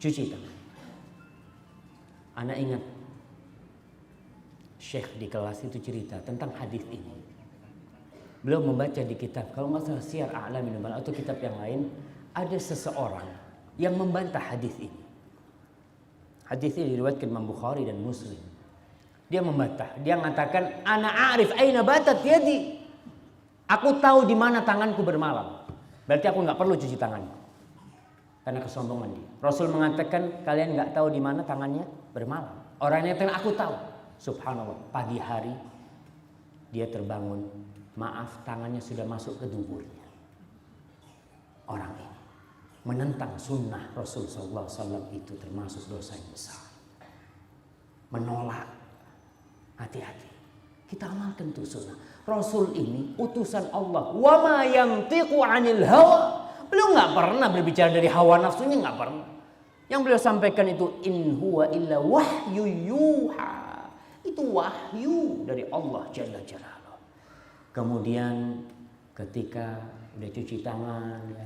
cuci tangan. Anak ingat Syekh di kelas itu cerita tentang hadis ini. Beliau membaca di kitab, kalau nggak salah Syiar A'lamin Nubala atau kitab yang lain, ada seseorang yang membantah hadis ini. Hadis ini diriwayatkan Imam Bukhari dan Muslim. Dia membantah, dia mengatakan, ana a'rif aina batat yadi. Aku tahu di mana tanganku bermalam. Berarti aku nggak perlu cuci tanganku. Karena kesombongan dia. Rasul mengatakan kalian nggak tahu di mana tangannya bermalam. Orangnya yang aku tahu. Subhanallah, pagi hari dia terbangun. Maaf, tangannya sudah masuk ke duburnya. Orang ini menentang sunnah Rasul SAW itu termasuk dosa yang besar. Menolak. Hati-hati. Kita amalkan tuh sunnah. Rasul ini utusan Allah. Wa ma yantiqu 'anil hawa. Beliau nggak pernah berbicara dari hawa nafsunya, nggak pernah. Yang beliau sampaikan itu in huwa illa wahyu yuha. Itu wahyu dari Allah Jalla Jalaluh. Kemudian ketika udah cuci tangan, ya,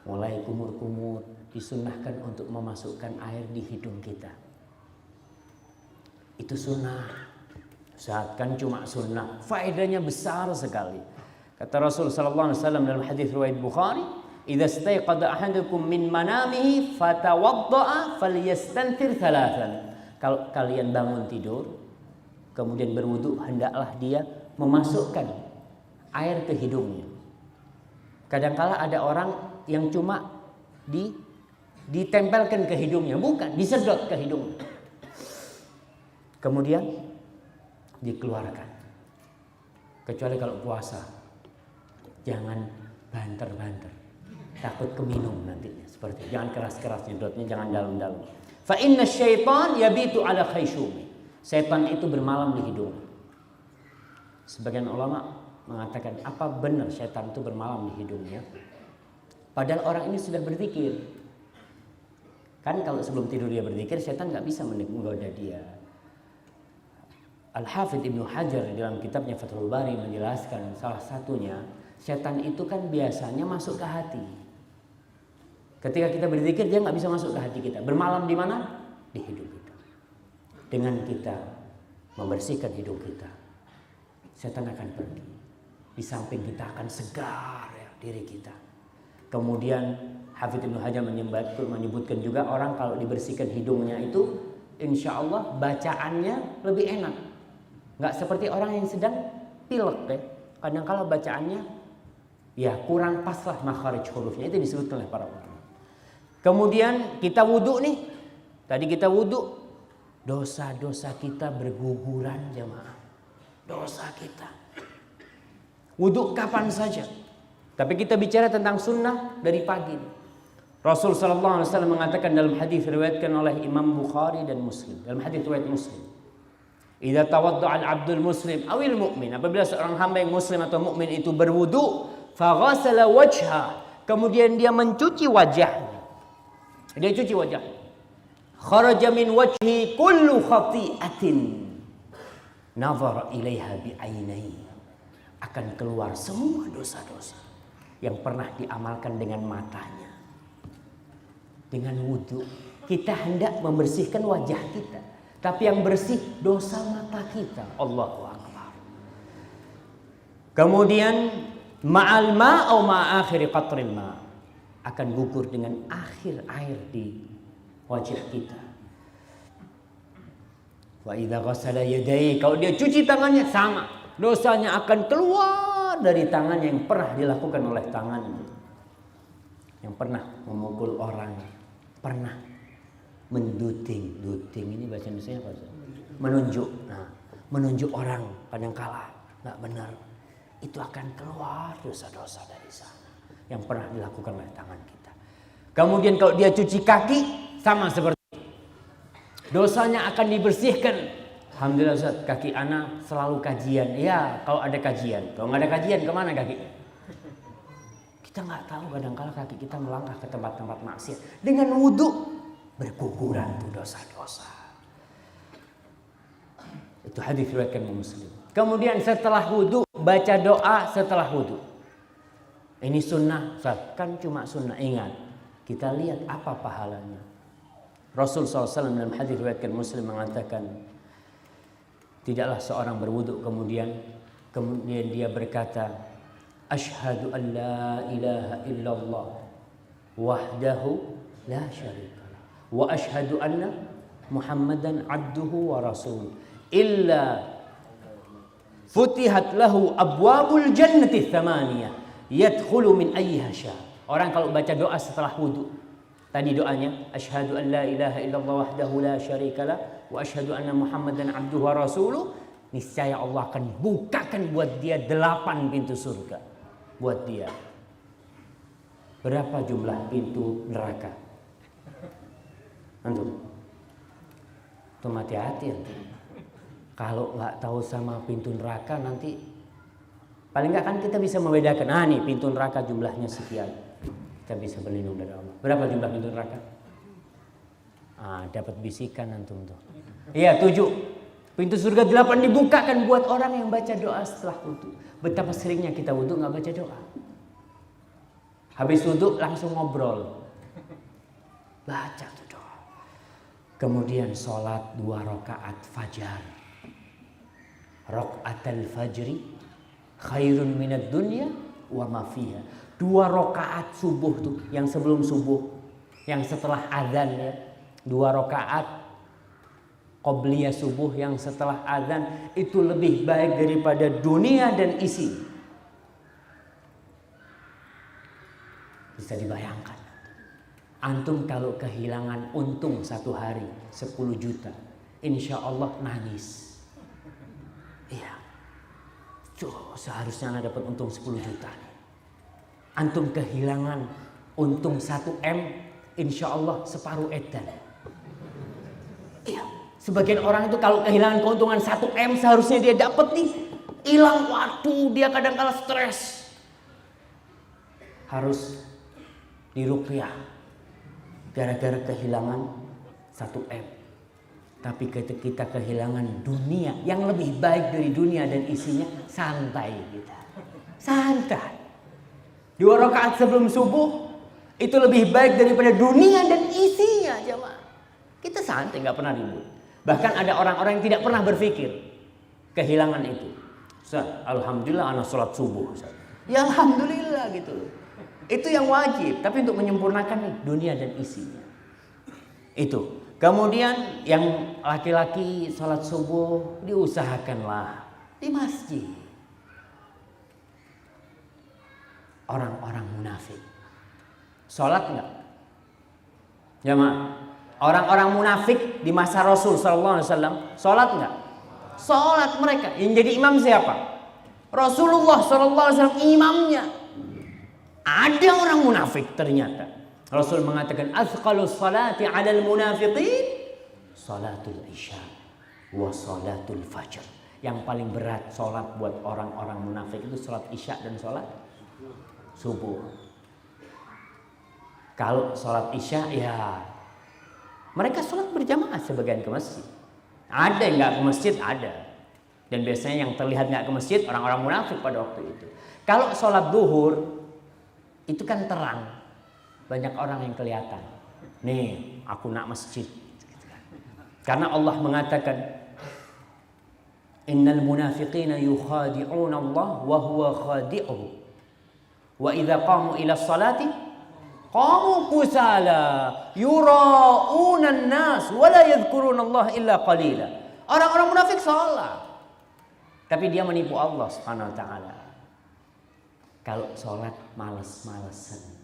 mulai kumur-kumur, disunnahkan untuk memasukkan air di hidung kita. Itu sunnah. Saat kan cuma sunnah, faedahnya besar sekali. Kata Rasul sallallahu alaihi wasallam dalam hadis riwayat Bukhari, "Idza istayqadha ahadukum min manamihi fatawadda'a falyastanthir thalathan." Kalau kalian bangun tidur, kemudian berwudu, hendaklah dia memasukkan air ke hidungnya. Kadangkala ada orang yang cuma ditempelkan ke hidungnya, bukan, disedot ke hidungnya. Kemudian dikeluarkan. Kecuali kalau puasa. Jangan banter-banter. Takut keminum nantinya seperti itu. Jangan keras-keras nyedotnya, jangan dalam-dalam. Fa inna syaitan yabitu ala khayshumi. Setan itu bermalam di hidung. Sebagian ulama mengatakan, apa benar setan itu bermalam di hidungnya? Padahal orang ini sudah berzikir. Kan kalau sebelum tidur dia berzikir, setan nggak bisa menggoda dia. Al-Hafidh Ibnu Hajar dalam kitabnya Fathul Bari menjelaskan salah satunya, setan itu kan biasanya masuk ke hati. Ketika kita berzikir dia nggak bisa masuk ke hati kita. Bermalam di mana? Di hidung kita. Dengan kita membersihkan hidung kita, setan akan pergi. Di samping kita akan segar ya, diri kita. Kemudian Hafidh Ibnu Hajar menyebutkan juga orang kalau dibersihkan hidungnya itu, insya Allah bacaannya lebih enak. Nggak seperti orang yang sedang pilek deh. Kadang-kala bacaannya ya kurang pas lah makharij hurufnya. Itu disebut oleh para ulama. Kemudian kita wudu nih. Tadi kita wudu. Dosa-dosa kita berguguran jemaah. Dosa kita. Wudu kapan saja. Tapi kita bicara tentang sunnah dari pagi. Rasul sallallahu alaihi wasallam mengatakan dalam hadis riwayatkan oleh Imam Bukhari dan Muslim. Dalam hadis riwayat Muslim. Idza tawadda'a al-'abdul muslim awil mu'min, apabila seorang hamba yang muslim atau mukmin itu berwudu, faghasala wajha, kemudian dia mencuci wajahnya. Dia cuci wajahnya. Kharaja min wajhi kullu khati'atin nazara ilaiha bi'ainai, akan keluar semua dosa-dosa yang pernah diamalkan dengan matanya. Dengan wudu kita hendak membersihkan wajah kita, tapi yang bersih dosa mata kita. Allahu Akbar. Kemudian ma'al ma' atau ma'akhir qatril ma', akan gugur dengan akhir air di wajah kita. Wa idza ghassala yadayhi, kalau dia cuci tangannya sama, dosanya akan keluar dari tangannya yang pernah dilakukan oleh tangannya. Yang pernah memukul orang, pernah menduting, duting ini bahasa Indonesia apa? Menunjuk. Nah, menunjuk orang kadangkala enggak benar. Itu akan keluar dosa-dosa dari sana yang pernah dilakukan oleh tangan kita. Kemudian kalau dia cuci kaki, sama seperti itu. Dosanya akan dibersihkan. Alhamdulillah Ustaz, kaki ana selalu kajian. Ya, kalau ada kajian. Kalau nggak ada kajian, kemana kaki? Kita nggak tahu kadang-kala kaki kita melangkah ke tempat-tempat maksiat. Dengan wudhu berguguran tuh dosa-dosa. Itu hadis riwayatkan Muslim. Kemudian setelah wudhu baca doa setelah wudhu. Ini sunnah, Ustaz. Kan cuma sunnah. Ingat, kita lihat apa pahalanya. Rasul SAW dalam hadis riwayatkan Muslim mengatakan, tidaklah seorang berwudhu kemudian dia berkata, Ashhadu an la ilaha illallah wahdahu la syarikalah wa ashhadu anna Muhammadan abduhu wa rasuluh illa futihat lahu abwabul jannati thamaniyah yadkhulu min ayyiha syaa. Orang kalau baca doa setelah wudu, tadi doanya asyhadu an la ilaha illallah wahdahu la syarikalah wa asyhadu anna Muhammadan abduhu wa rasuluh, niscaya Allah akan bukakan buat dia 8 pintu surga. Buat dia. Berapa jumlah pintu neraka? Antum hati-hati antum. Kalau nggak tahu sama pintu neraka nanti paling nggak kan kita bisa membedakan. Ah nih pintu neraka jumlahnya sekian. Kita bisa berlindung dari Allah. Berapa jumlah pintu neraka? Ah, dapat bisikan antum tuh. Iya 7. Pintu surga 8 dibukakan buat orang yang baca doa setelah wudu. Betapa seringnya kita wudu nggak baca doa. Habis wudu langsung ngobrol. Baca tuh doa. Kemudian sholat 2 rakaat fajar. Rakaatul fajri khairun minad dunya wa ma fiha. 2 rakaat subuh tuh, yang sebelum subuh, yang setelah azan ya. 2 rakaat qobliyah subuh yang setelah azan itu lebih baik daripada dunia dan isi. Bisa dibayangkan. Antum kalau kehilangan untung 1 hari 10 juta, insya Allah nangis. Iya. Seharusnya Anda dapat untung 10 juta. Antum kehilangan untung 1 M, insya Allah separuh edan. Iya. Sebagian orang itu kalau kehilangan keuntungan 1 M seharusnya dia dapat nih. Hilang waktu, dia kadang-kala stres. Harus diruqyah gara-gara kehilangan 1 M. Tapi ketika kita kehilangan dunia yang lebih baik dari dunia dan isinya, santai kita. Santai. 2 rakaat sebelum subuh itu lebih baik daripada dunia dan isinya, jemaah. Kita santai, nggak pernah ribut. Bahkan ada orang-orang yang tidak pernah berpikir kehilangan itu. Ustaz, alhamdulillah anak sholat subuh. Ustaz. Ya alhamdulillah gitu. Itu yang wajib. Tapi untuk menyempurnakan nih dunia dan isinya. Itu. Kemudian yang laki-laki sholat subuh diusahakanlah di masjid. Orang-orang munafik sholat enggak? Jamaah. Orang-orang munafik di masa Rasul sallallahu alaihi wasallam salat enggak? Salat mereka. Yang jadi imam siapa? Rasulullah sallallahu alaihi wasallam imamnya. Ada orang munafik ternyata. Rasul mengatakan azqalus salati 'alal munafiqin salatul isya wa salatul fajr. Yang paling berat salat buat orang-orang munafik itu salat isya dan salat subuh. Kalau salat isya ya mereka salat berjamaah sebagian ke masjid. Ada yang nggak ke masjid, ada. Dan biasanya yang terlihat nggak ke masjid orang-orang munafik pada waktu itu. Kalau sholat duhur itu kan terang, banyak orang yang kelihatan. Nih, aku nak masjid. Karena Allah mengatakan, Innal munafiqina yukhadi'una Allah wa huwa khadi'uhu. Wa idza qamu ila sholati qamu kusala yura'una an-nas wa la yadhkuruna Allah illa qalila. Orang-orang munafik salat, tapi dia menipu Allah Subhanahu wa taala. Kalau salat malas-malesan.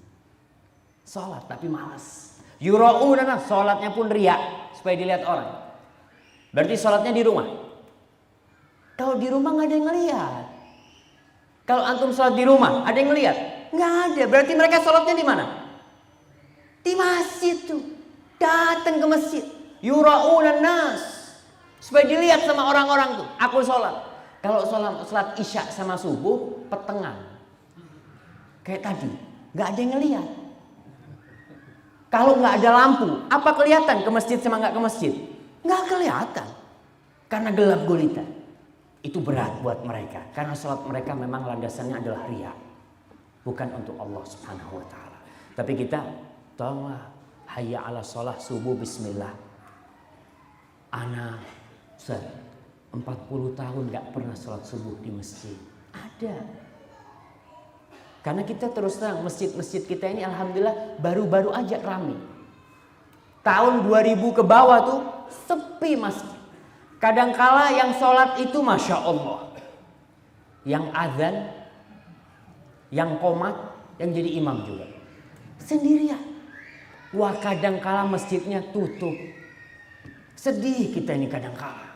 Salat tapi malas. Yura'una an-nas, salatnya pun riya supaya dilihat orang. Berarti salatnya di rumah. Kalau di rumah nggak ada yang ngelihat. Kalau antum salat di rumah, ada yang ngelihat? Nggak ada. Berarti mereka salatnya di mana? Di masjid tuh. Datang ke masjid. Yura'una nas. Supaya dilihat sama orang-orang tuh. Aku salat. Kalau salat isya sama subuh, petengan. Kayak tadi. Nggak ada yang ngelihat. Kalau nggak ada lampu, apa kelihatan ke masjid sama nggak ke masjid? Nggak kelihatan. Karena gelap gulita. Itu berat buat mereka. Karena salat mereka memang landasannya adalah riya. Bukan untuk Allah Subhanahu wa taala. Tapi kita tolonglah, hayya 'ala shalah subuh bismillah. Ana 40 tahun gak pernah sholat subuh di masjid. Ada. Karena kita terus terang masjid-masjid kita ini alhamdulillah baru-baru aja rame. Tahun 2000 ke bawah tuh sepi masjid. Kadangkala yang sholat itu Masya Allah. Yang azan, yang qomat, yang jadi imam juga. Sendirian. Wah, kadangkala masjidnya tutup. Sedih kita ini kadangkala.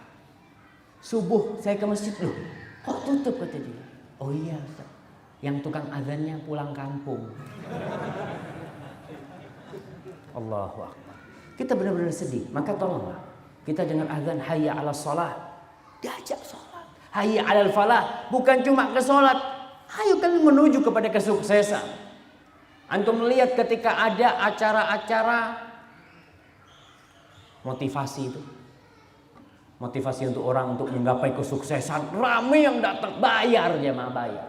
Subuh saya ke masjid, loh kok tutup kata dia. Oh iya Ustaz, yang tukang azannya pulang kampung. Allahu Akbar. Kita benar-benar sedih. Maka tolonglah kita dengar azan hayya 'ala shalah, diajak sholat. Hayya 'alal falah, bukan cuma ke sholat. Ayo kalian menuju kepada kesuksesan. Antum melihat ketika ada acara-acara motivasi itu. Motivasi untuk orang untuk menggapai kesuksesan. Ramai yang datang, bayar jemaah, bayar.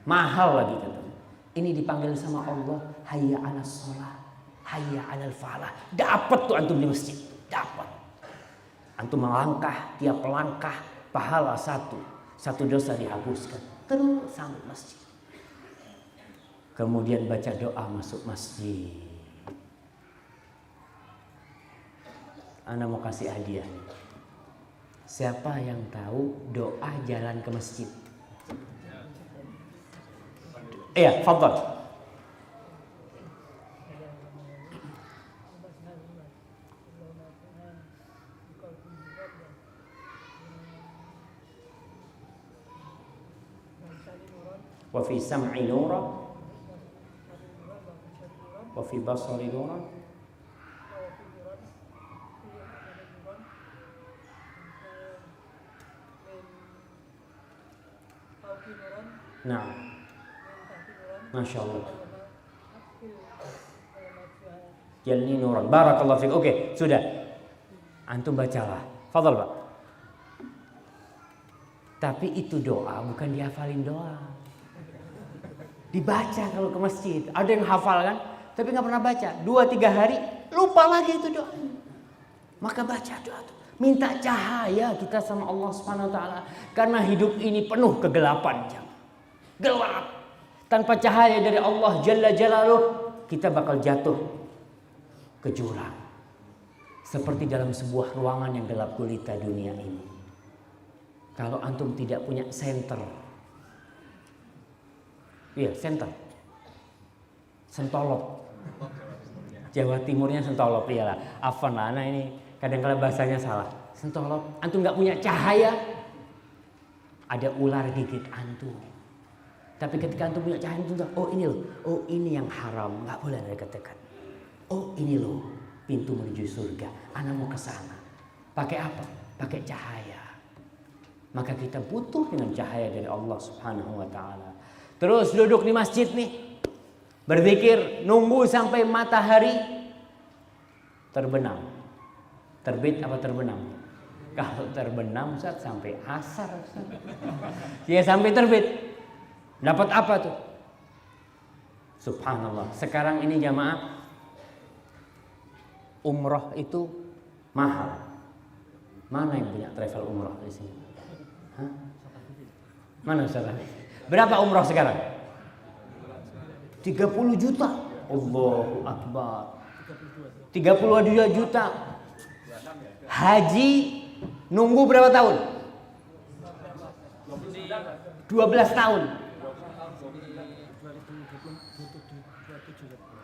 Mahal lagi katanya. Ini dipanggil sama Allah, hayya 'alas shalah, hayya 'alal falah. Dapat tuh antum di masjid, dapat. Antum melangkah, tiap langkah pahala satu dosa dihapuskan. Terus sampai masjid. Kemudian baca doa masuk masjid. Ana mau kasih hadiah. Siapa yang tahu doa jalan ke masjid? Iya, fadhal. Wa fi sam'i nura wa fi basari nura. Nah, Masya Allah. Jalni nuran. Barakallahu fiik. Oke, sudah. Antum bacalah. Fadhal, Pak. Tapi itu doa bukan dihafalin doa. Dibaca kalau ke masjid. Ada yang hafal kan, tapi nggak pernah baca. 2-3 hari lupa lagi itu doa. Maka baca doa itu. Minta cahaya kita sama Allah Subhanahu wa taala. Karena hidup ini penuh kegelapan. Gelap. Tanpa cahaya dari Allah Jalla Jalaluh, kita bakal jatuh ke jurang. Seperti dalam sebuah ruangan yang gelap gulita dunia ini. Kalau antum tidak punya senter. Iya, senter. Sentolop. Jawa Timurnya sentolop, iyalah. Afan lah, ini kadang-kadang bahasanya salah. Sentolop. Antum nggak punya cahaya, ada ular gigit antum. Tapi ketika antum punya cahaya itu, oh ini loh, oh ini yang haram, nggak boleh dekat-dekat. Oh ini loh, pintu menuju surga. Anak mau ke sana. Pakai apa? Pakai cahaya. Maka kita butuh dengan cahaya dari Allah Subhanahu wa taala. Terus duduk di masjid nih. Berzikir, nunggu sampai matahari terbenam. Terbit apa terbenam? Kalau terbenam Ustaz sampai asar Ustaz. Ya sampai terbit. Dapat apa tuh? Subhanallah. Sekarang ini jamaah, umroh itu mahal. Mana yang punya travel umroh di sini? Hah? Mana Ustaz? Berapa umroh sekarang? 30 juta. Allahu Akbar. 32 juta. Haji nunggu berapa tahun? 12 tahun.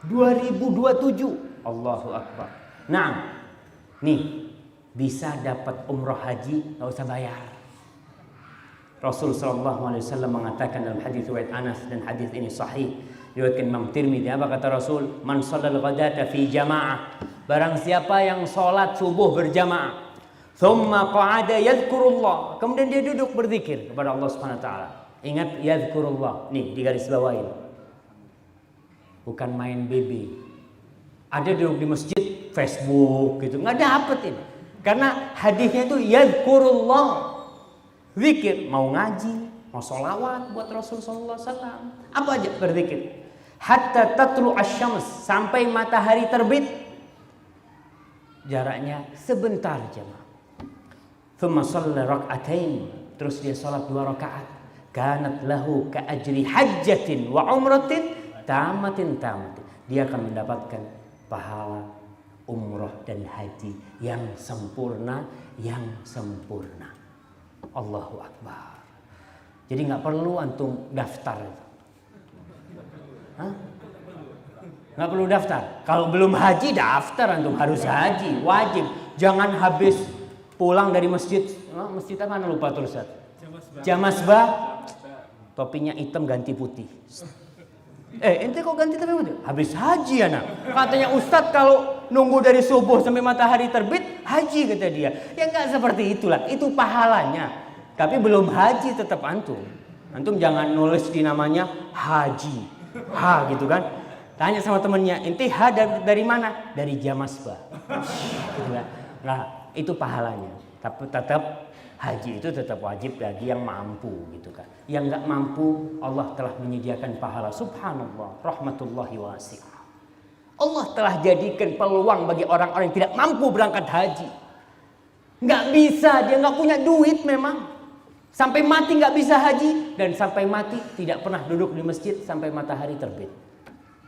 2027. Allahu Akbar. Nah, nih bisa dapat umroh haji nggak usah bayar. Rasul sallallahu alaihi wasallam mengatakan dalam hadis riwayat Anas, dan hadis ini sahih riwayat Imam Tirmidzi. Apa kata Rasul? Man shallal ghadata fi jamaah. Barang siapa yang sholat subuh berjamaah, thumma qa'ada yadhkurullah, kemudian dia duduk berzikir kepada Allah Subhanahu wa taala. Ingat yadhkurullah. Nih di garis bawahin. Bukan main BB. Ada duduk di masjid Facebook gitu, nggak dapetin. Karena hadisnya itu yadhkurullah. Zikir, mau ngaji, mau sholawat buat Rasul sallallahu alaihi wasallam. Apa aja berzikir. Hatta tatlu asy-syams, sampai matahari terbit. Jaraknya sebentar jemaah. Thumma shalla rak'atain, terus dia salat 2 rakaat. Kanat lahu ka ajri hajjatin wa umratin tamatin. Dia akan mendapatkan pahala umroh dan haji yang sempurna, Allahu Akbar. Jadi nggak perlu antum daftar. Hah? Nggak perlu daftar. Kalau belum haji daftar, antum harus haji, wajib. Jangan habis pulang dari masjid, masjid apa mana lupa terus. Jamasbah. Topinya hitam ganti putih. Ente kok ganti topi putih? Habis haji anak. Katanya Ustadz kalau nunggu dari subuh sampai matahari terbit, haji kata dia. Ya nggak seperti itulah. Itu pahalanya. Tapi belum haji tetap antum. Antum jangan nulis di namanya haji. Ha gitu kan. Tanya sama temennya, ente ha dari mana? Dari Jamasbah. Gitu kan. Nah, itu pahalanya. Tapi tetap haji itu tetap wajib bagi yang mampu gitu kan. Yang nggak mampu, Allah telah menyediakan pahala. Subhanallah, rahmatullahi wasi'ah. Allah telah jadikan peluang bagi orang-orang yang tidak mampu berangkat haji. Nggak bisa, dia nggak punya duit memang. Sampai mati nggak bisa haji, dan sampai mati tidak pernah duduk di masjid sampai matahari terbit.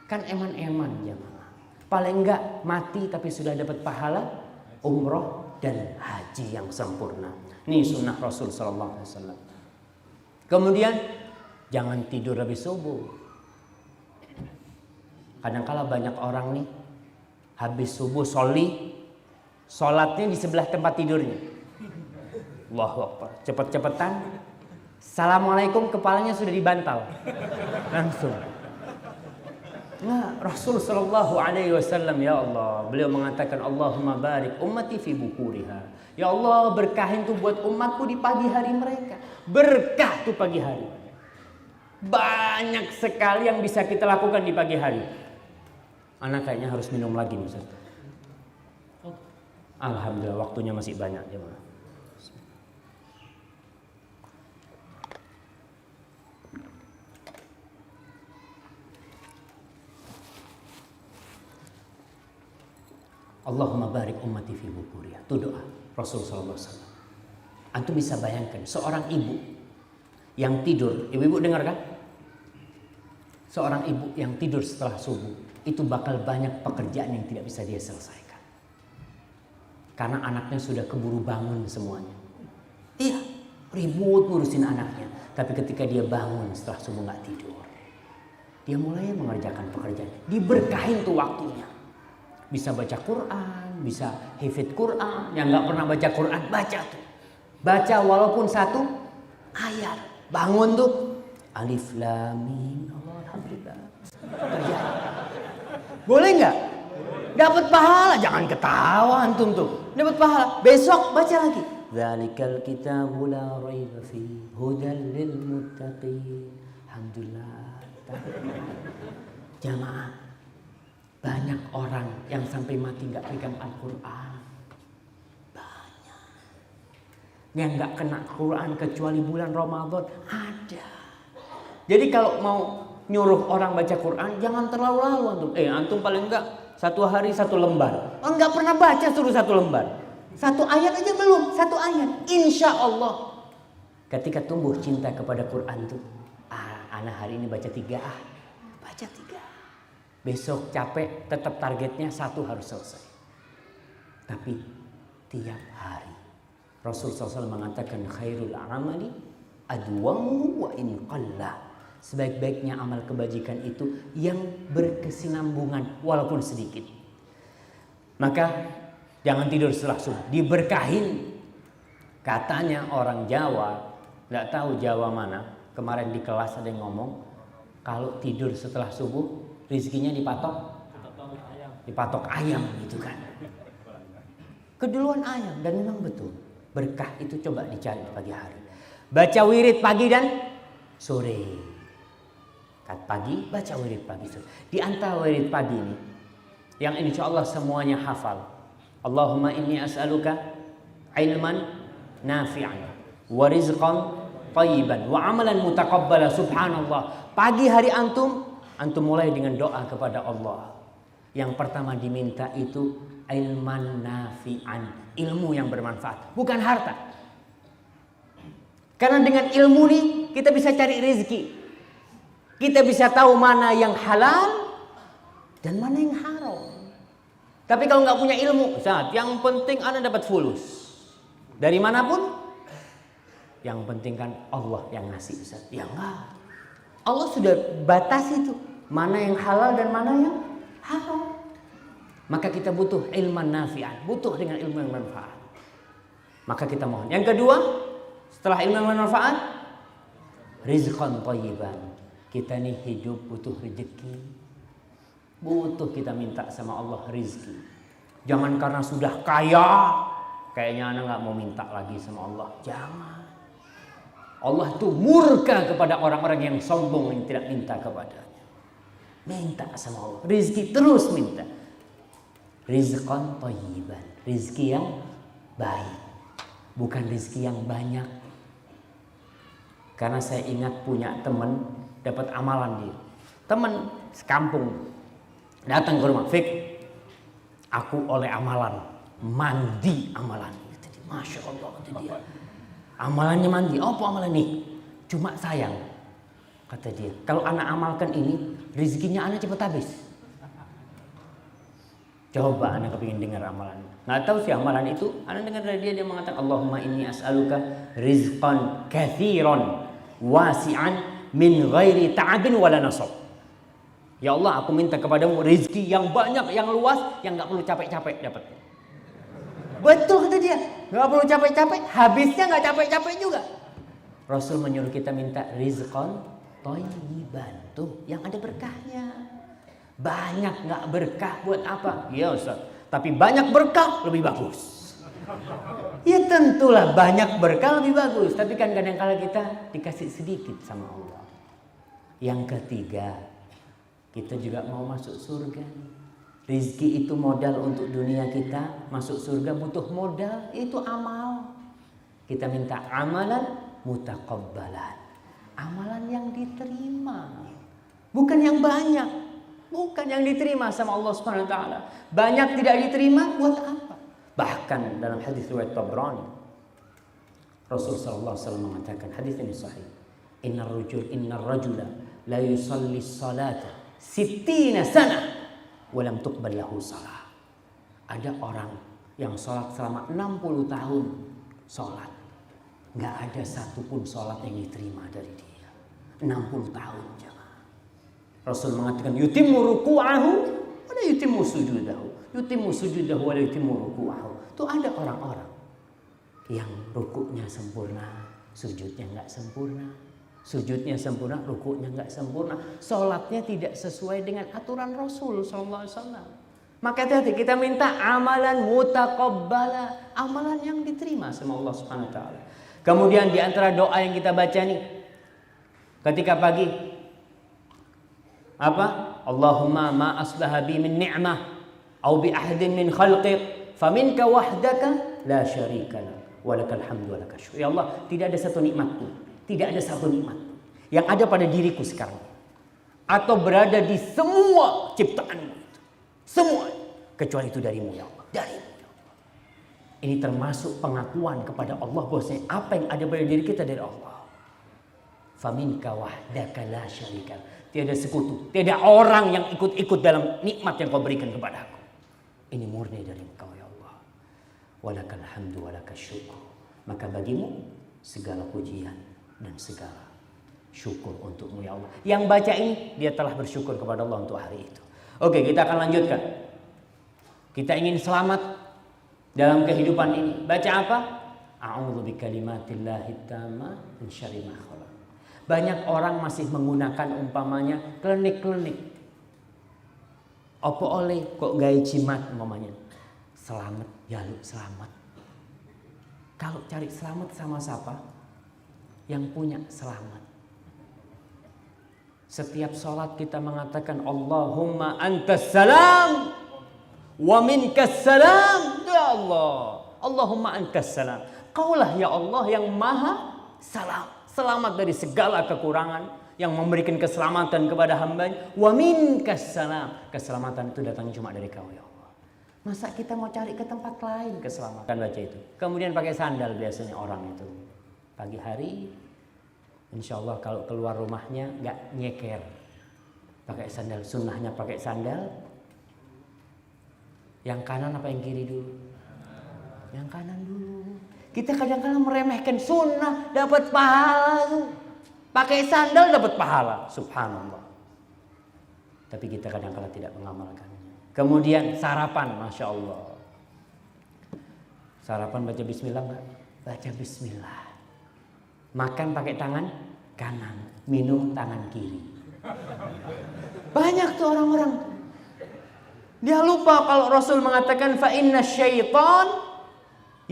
Kan eman-eman jemaah. Paling nggak mati tapi sudah dapat pahala umroh dan haji yang sempurna. Ini sunnah Rasul sallallahu alaihi wasallam. Kemudian jangan tidur habis subuh. Kadang-kala banyak orang nih habis subuh sholatnya di sebelah tempat tidurnya. Allahu Akbar. Cepet-cepetan. Assalamualaikum, kepalanya sudah dibantal. Langsung. Nah, Rasul sallallahu alaihi wasallam, ya Allah, beliau mengatakan Allahumma barik ummati fi bukuriha. Ya Allah, berkahin tuh buat umatku di pagi hari mereka. Berkah tuh pagi hari. Banyak sekali yang bisa kita lakukan di pagi hari. Anak kayaknya harus minum lagi nih, Ustaz. Alhamdulillah waktunya masih banyak, jemaah. Allahumma barik ummati fi bukuriha. Itu doa Rasul sallallahu alaihi wasallam. Antum bisa bayangkan seorang ibu yang tidur, ibu-ibu dengar kan? Seorang ibu yang tidur setelah subuh itu bakal banyak pekerjaan yang tidak bisa dia selesaikan. Karena anaknya sudah keburu bangun semuanya. Iya, ribut ngurusin anaknya. Tapi ketika dia bangun setelah subuh nggak tidur, dia mulai mengerjakan pekerjaan. Diberkahin tuh waktunya. Bisa baca Quran, bisa hafid Quran. Yang nggak pernah baca Quran, baca tuh. Baca walaupun 1 ayat. Bangun tuh, Alif Lam Mim. Allah, alhamdulillah. Boleh nggak? Dapat pahala, jangan ketawa antum tuh. Dapat pahala. Besok baca lagi. Dzalikal kitabu la raiba fihi hudal lil muttaqin. Alhamdulillah. Jamaah, banyak orang yang sampai mati nggak pegang Al-Quran. Banyak. Yang nggak kena Quran kecuali bulan Ramadan ada. Jadi kalau mau nyuruh orang baca Quran, jangan terlalu lalu antum. Antum paling enggak 1 hari 1 lembar. Enggak pernah baca suruh 1 lembar. 1 ayat aja belum, 1 ayat. Insya Allah. Ketika tumbuh cinta kepada Quran tuh, anak hari ini baca 3 baca 3. Besok capek, tetap targetnya 1 harus selesai. Tapi tiap hari Rasulullah SAW mengatakan khairul amali adwamuhu wa in qalla. Sebaik-baiknya amal kebajikan itu yang berkesinambungan walaupun sedikit. Maka jangan tidur setelah subuh, diberkahin. Katanya orang Jawa, nggak tahu Jawa mana, kemarin di kelas ada yang ngomong, kalau tidur setelah subuh rezekinya dipatok ayam gitu kan. Keduluan ayam, dan memang betul. Berkah itu coba dicari pagi hari. Baca wirid pagi dan sore. Pagi baca wirid pagi sore. Di antara wirid pagi ini yang insya Allah semuanya hafal. Allahumma inni as'aluka ilman nafi'an wa rizqan thayyiban wa amalan mutaqabbala. Subhanallah. Pagi hari antum mulai dengan doa kepada Allah. Yang pertama diminta itu ilman nafi'an, ilmu yang bermanfaat, bukan harta. Karena dengan ilmu nih kita bisa cari rezeki. Kita bisa tahu mana yang halal dan mana yang haram. Tapi kalau nggak punya ilmu, Ustaz, yang penting Anda dapat fulus dari manapun. Yang penting kan Allah yang ngasih, Ustaz. Ya enggak. Allah sudah batasi itu mana yang halal dan mana yang haram. Maka kita butuh ilman nafi'an, butuh dengan ilmu yang bermanfaat. Maka kita mohon. Yang kedua, setelah ilmu yang bermanfaat, rizqan thayyiban. Kita nih hidup butuh rezeki. Butuh kita minta sama Allah rezeki. Jangan karena sudah kaya, kayaknya anak nggak mau minta lagi sama Allah. Jangan. Allah itu murka kepada orang-orang yang sombong yang tidak minta kepadanya. Minta sama Allah. Rezeki terus minta. Rizqan thayyiban. Rezeki yang baik. Bukan rezeki yang banyak. Karena saya ingat punya teman dapat amalan dia. Teman sekampung datang ke rumah, Fik, aku oleh amalan, mandi amalan. Masya Allah, kata dia. Amalannya mandi. Apa amalan nih? Cuma sayang, kata dia. Kalau anak amalkan ini, rezekinya anak cepat habis. Coba anak kepingin dengar amalan. Nggak tahu sih amalan itu. Anak dengar dari dia mengatakan, Allahumma inni as'aluka rizqan kathiran wasi'an min ghairi ta'abin wala nasab. Ya Allah, aku minta kepadamu rezeki yang banyak, yang luas, yang nggak perlu capek-capek dapat. Betul kata dia, nggak perlu capek-capek, habisnya nggak capek-capek juga. Rasul menyuruh kita minta rizqan thayyiban, tuh yang ada berkahnya. Banyak nggak berkah buat apa? Ya Ustaz, tapi banyak berkah lebih bagus. Ya tentulah banyak berkah lebih bagus, tapi kan kadang-kala kita dikasih sedikit sama Allah. Yang ketiga, kita juga mau masuk surga. Rizki itu modal untuk dunia kita. Masuk surga butuh modal, itu amal. Kita minta amalan mutaqabbalan, amalan yang diterima, bukan yang banyak, bukan yang diterima sama Allah Subhanahu wa taala. Banyak tidak diterima buat apa? Bahkan dalam hadis riwayat Tabrani, Rasulullah SAW mengatakan, hadis ini sahih, innar rajula la yusalli salata 60 sana walam tuqbal lahu salah. Ada orang yang sholat selama 60 tahun sholat, nggak ada satupun sholat yang diterima dari dia. 60 tahun jemaah. Rasul mengatakan yutimmu ruku'ahu wa la yutimmu sujudahu, yutimmu sujudahu wa la yutimmu ruku'ahu. Itu ada orang-orang yang rukuknya sempurna, sujudnya nggak sempurna. Sujudnya sempurna, rukuknya nggak sempurna, sholatnya tidak sesuai dengan aturan Rasul SAW. Maka hati-hati, kita minta amalan mutaqabbala, amalan yang diterima sama Allah Subhanahu wa taala. Kemudian di antara doa yang kita baca nih ketika pagi apa? Allahumma ma asbaha bi min ni'mah au bi ahadin min khalqiq faminka wahdaka la syarika lak wa lakal hamdu wa lakal syukur. Ya Allah, tidak ada satu nikmat pun, tidak ada satu nikmat yang ada pada diriku sekarang atau berada di semua ciptaanmu itu, semua kecuali itu darimu ya Allah, darimu ya Allah. Ini termasuk pengakuan kepada Allah bahwasanya apa yang ada pada diri kita dari Allah. Faminka wahdaka la syarika lak. Tiada sekutu, tiada orang yang ikut-ikut dalam nikmat yang kau berikan kepada aku. Ini murni dari Engkau ya Allah. Walakal hamdu walakal syukur. Maka bagimu segala pujian dan segala syukur untukmu ya Allah. Yang baca ini dia telah bersyukur kepada Allah untuk hari itu. Oke, kita akan lanjutkan. Kita ingin selamat dalam kehidupan ini. Baca apa? A'udzu bikalimatillahi tammah min syarri ma khalaq. Banyak orang masih menggunakan umpamanya klenik-klenik. Apa oleh kok gaya jimat umpamanya. Selamat, jaluk selamat. Kalau cari selamat sama siapa? Yang punya selamat. Setiap sholat kita mengatakan Allahumma antas salam wa minkas salam. Ya Allah, Allahumma antas salam. Kaulah ya Allah yang maha salam, selamat dari segala kekurangan, yang memberikan keselamatan kepada hamba-Nya. Wa minkas salam. Keselamatan itu datang cuma dari Kau ya Allah. Masa kita mau cari ke tempat lain keselamatan? Baca itu. Kemudian pakai sandal biasanya orang itu. Pagi hari insya Allah kalau keluar rumahnya nggak nyeker. Pakai sandal, sunnahnya pakai sandal. Yang kanan apa yang kiri dulu? Yang kanan dulu. Kita kadang-kadang meremehkan sunnah, dapat pahala tuh. Pakai sandal dapat pahala, subhanallah. Tapi kita kadang-kadang tidak mengamalkannya. Kemudian sarapan, masya Allah. Sarapan baca bismillah nggak? Baca bismillah. Makan pakai tangan kanan, minum tangan kiri. Banyak tuh orang-orang. Dia lupa kalau Rasul mengatakan fa inna syaitan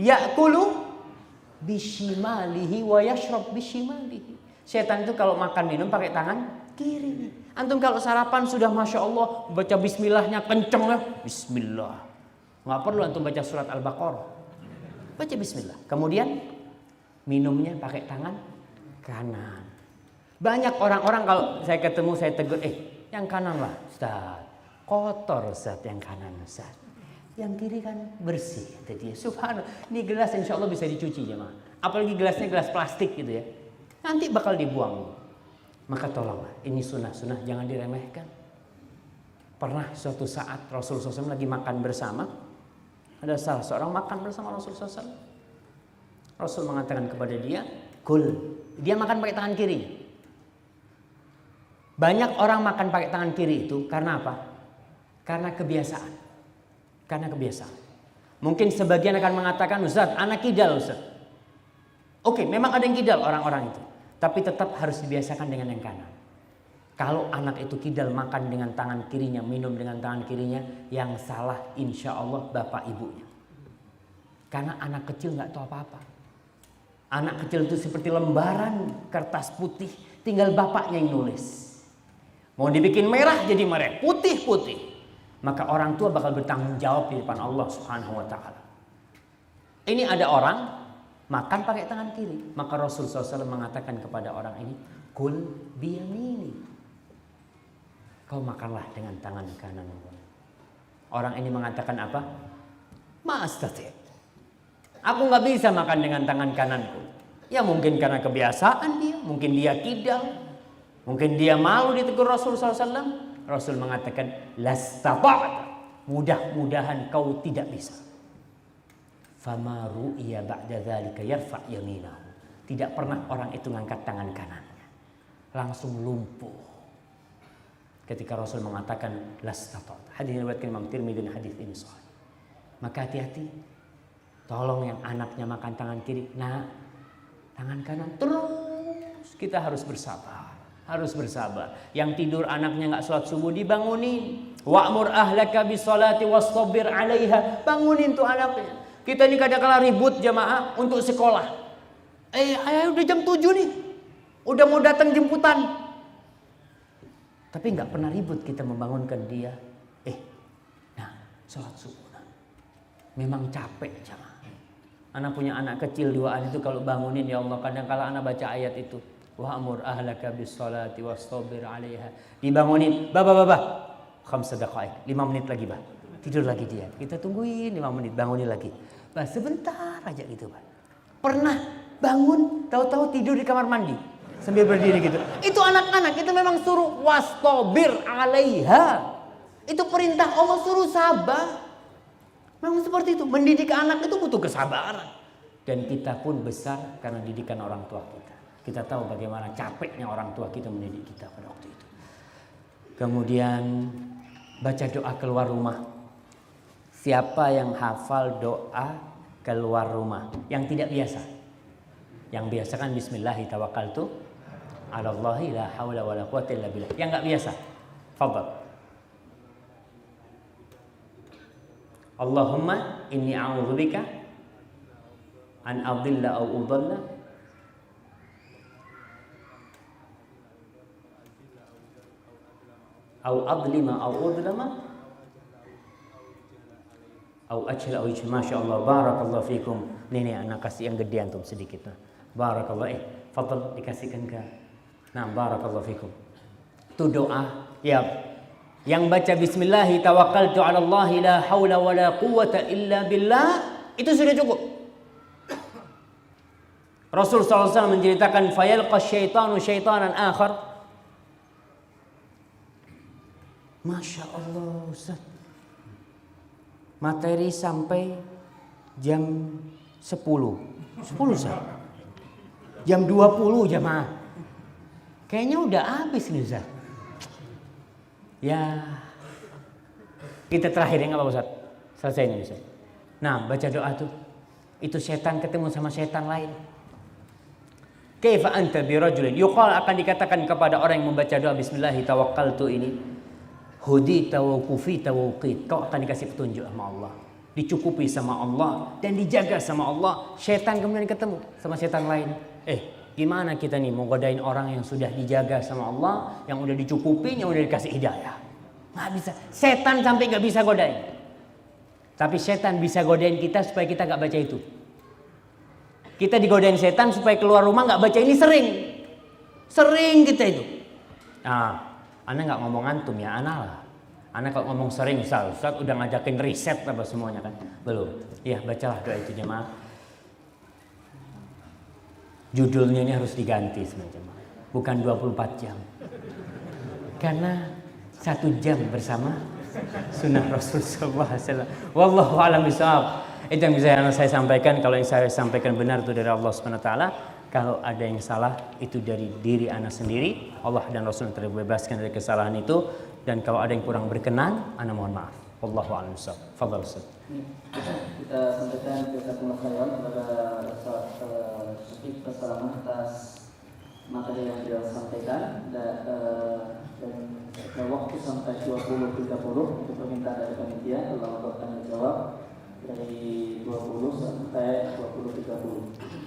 ya'kulu bishimalihi wa yashrab bishimalihi. Setan itu kalau makan minum pakai tangan kiri. Antum kalau sarapan sudah masya Allah baca bismillahnya kenceng ya. Bismillah. Nggak perlu antum baca surat Al-Baqarah. Baca bismillah. Kemudian minumnya pakai tangan kanan. Banyak orang-orang kalau saya ketemu saya tegur, yang kanan lah Ustaz. Kotor Ustaz yang kanan Ustaz. Yang kiri kan bersih. Jadi subhanallah. Ini gelas insya Allah bisa dicuci jemaah. Apalagi gelasnya gelas plastik gitu ya. Nanti bakal dibuang. Maka tolonglah. Ini sunnah-sunnah jangan diremehkan. Pernah suatu saat Rasulullah SAW lagi makan bersama. Ada salah seorang makan bersama Rasulullah SAW. Rasul mengatakan kepada dia, kul. Dia makan pakai tangan kiri. Banyak orang makan pakai tangan kiri itu karena apa? Karena kebiasaan. Karena kebiasaan. Mungkin sebagian akan mengatakan, Ustaz, anak kidal Ustaz. Oke, memang ada yang kidal orang-orang itu. Tapi tetap harus dibiasakan dengan yang kanan. Kalau anak itu kidal makan dengan tangan kirinya, minum dengan tangan kirinya, yang salah insya Allah bapak ibunya. Karena anak kecil nggak tahu apa-apa. Anak kecil itu seperti lembaran kertas putih, tinggal bapaknya yang nulis. Mau dibikin merah jadi merah, putih-putih. Maka orang tua bakal bertanggung jawab di depan Allah Subhanahu wa taala. Ini ada orang makan pakai tangan kiri, maka Rasul SAW mengatakan kepada orang ini, kul biyamini. Kau makanlah dengan tangan kanan. Orang ini mengatakan apa? Ma'astati. Aku nggak bisa makan dengan tangan kananku. Ya mungkin karena kebiasaan dia, mungkin dia kidal, mungkin dia malu ditegur Rasul SAW. Rasul mengatakan, lastata'ta. Mudah-mudahan kau tidak bisa. Fama ru'iya ba'da dzalika yarfa' yaminahu. Tidak pernah orang itu ngangkat tangan kanannya. Langsung lumpuh. Ketika Rasul mengatakan lastata'ta. Hadis riwayat Imam Tirmidzi, hadis ini sahih. Maka hati-hati. Tolong yang anaknya makan tangan kiri, nah tangan kanan terus Kita harus bersabar. Harus bersabar. Yang tidur anaknya nggak sholat subuh dibangunin. Wa'mur ahlaka bis-sholati wastabir 'alaiha. Bangunin tuh anaknya. Kita ini kadang-kala ribut jamaah untuk sekolah. Ayah udah jam 7 nih. Udah mau datang jemputan. Tapi nggak pernah ribut kita membangunkan dia. Sholat subuh. Memang capek jamaah. Anak punya anak kecil 2an itu kalau bangunin ya Allah kadang-kala anak baca ayat itu. Wa'mur ahlaka bis-sholati wastabir 'alaiha. Dibangunin, baba. 5 daqaik, 5 menit lagi, Bah. Tidur lagi dia. Kita tungguin 5 menit, bangunin lagi. Bah, sebentar aja gitu, Bah. Pernah bangun, tahu-tahu tidur di kamar mandi sambil berdiri gitu. Itu anak-anak kita memang suruh wastabir 'alaiha. Itu perintah Allah, suruh sabar. Memang seperti itu. Mendidik anak itu butuh kesabaran. Dan kita pun besar karena didikan orang tua kita. Kita tahu bagaimana capeknya orang tua kita mendidik kita pada waktu itu. Kemudian baca doa keluar rumah. Siapa yang hafal doa keluar rumah yang tidak biasa? Yang biasa kan bismillahi tawakkaltu 'alallahi la haula wala quwwata illa billah. Yang enggak biasa. Fadhal. Allahumma inni a'udzubika an adilla aw udalla aw adlima aw udlama aw ajla aw masya Allah. Barakallahu fikum. Ini anak kasih yang gede antum sedikit. Barakallah. Fadhal dikasihkan ke. Nah, barakallahu fikum. Itu doa ya. Yang baca bismillahi tawakkaltu 'alallahi la haula wala quwwata illa billah itu sudah cukup. Rasul SAW menceritakan fayalqa syaitanu syaitanan akhar. Masya Allah Ustaz. Materi sampai jam 10 Ustaz. Jam 20 jamaah. Kayaknya udah habis nih Ustaz. Ya, kita terakhir ya nggak apa-apa Ustaz. Selesai ini Ustaz. Nah, baca doa tuh. Itu setan ketemu sama setan lain. Kaifa anta bi rajulin yuqal, akan dikatakan kepada orang yang membaca doa bismillahi tawakkaltu ini, hudita wa kufita wa uqit. Kau akan dikasih petunjuk sama Allah, dicukupi sama Allah dan dijaga sama Allah. Setan kemudian ketemu sama setan lain. Gimana kita nih mau godain orang yang sudah dijaga sama Allah, yang udah dicukupi, yang udah dikasih hidayah? Nggak bisa. Setan sampai nggak bisa godain. Tapi setan bisa godain kita supaya kita nggak baca itu. Kita digodain setan supaya keluar rumah nggak baca ini sering kita itu. Nah, Ana nggak ngomong antum ya, Ana lah. Ana kalau ngomong sering, Ustaz udah ngajakin riset apa semuanya kan? Belum. Ya bacalah doa itu jemaah. Judulnya ini harus diganti semacam, bukan 24 jam. Karena 1 jam bersama sunnah Rasul sallallahu alaihi wasallam. Wallahu a'lam bishawab. Itu yang bisa saya sampaikan. Kalau yang saya sampaikan benar itu dari Allah Subhanahu wa taala. Kalau ada yang salah itu dari diri ana sendiri. Allah dan Rasul terbebaskan dari kesalahan itu. Dan kalau ada yang kurang berkenan, ana mohon maaf. Wallahu a'lam bishawab. Fadhal Ustaz. Kita sampaikan jazakumullah khairan kepada Ustaz Syafiq Salamah atas materi yang beliau sampaikan dan waktu sampai 20.30 untuk permintaan dari panitia dalam tanya jawab dari 20 sampai 20.30.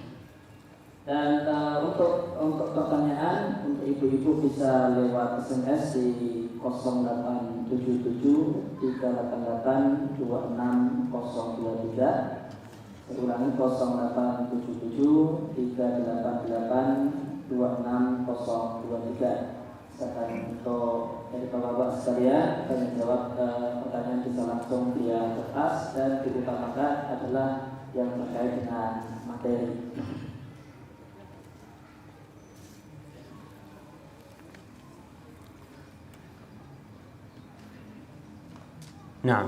Dan untuk pertanyaan untuk ibu-ibu bisa lewat SMS di 0877 388 26023. Ulangi 0877 388 26023. Sedangkan untuk dari bapak-bapak sekalian kami jawab pertanyaan bisa langsung via kertas dan diutamakan adalah yang terkait dengan materi. Nah,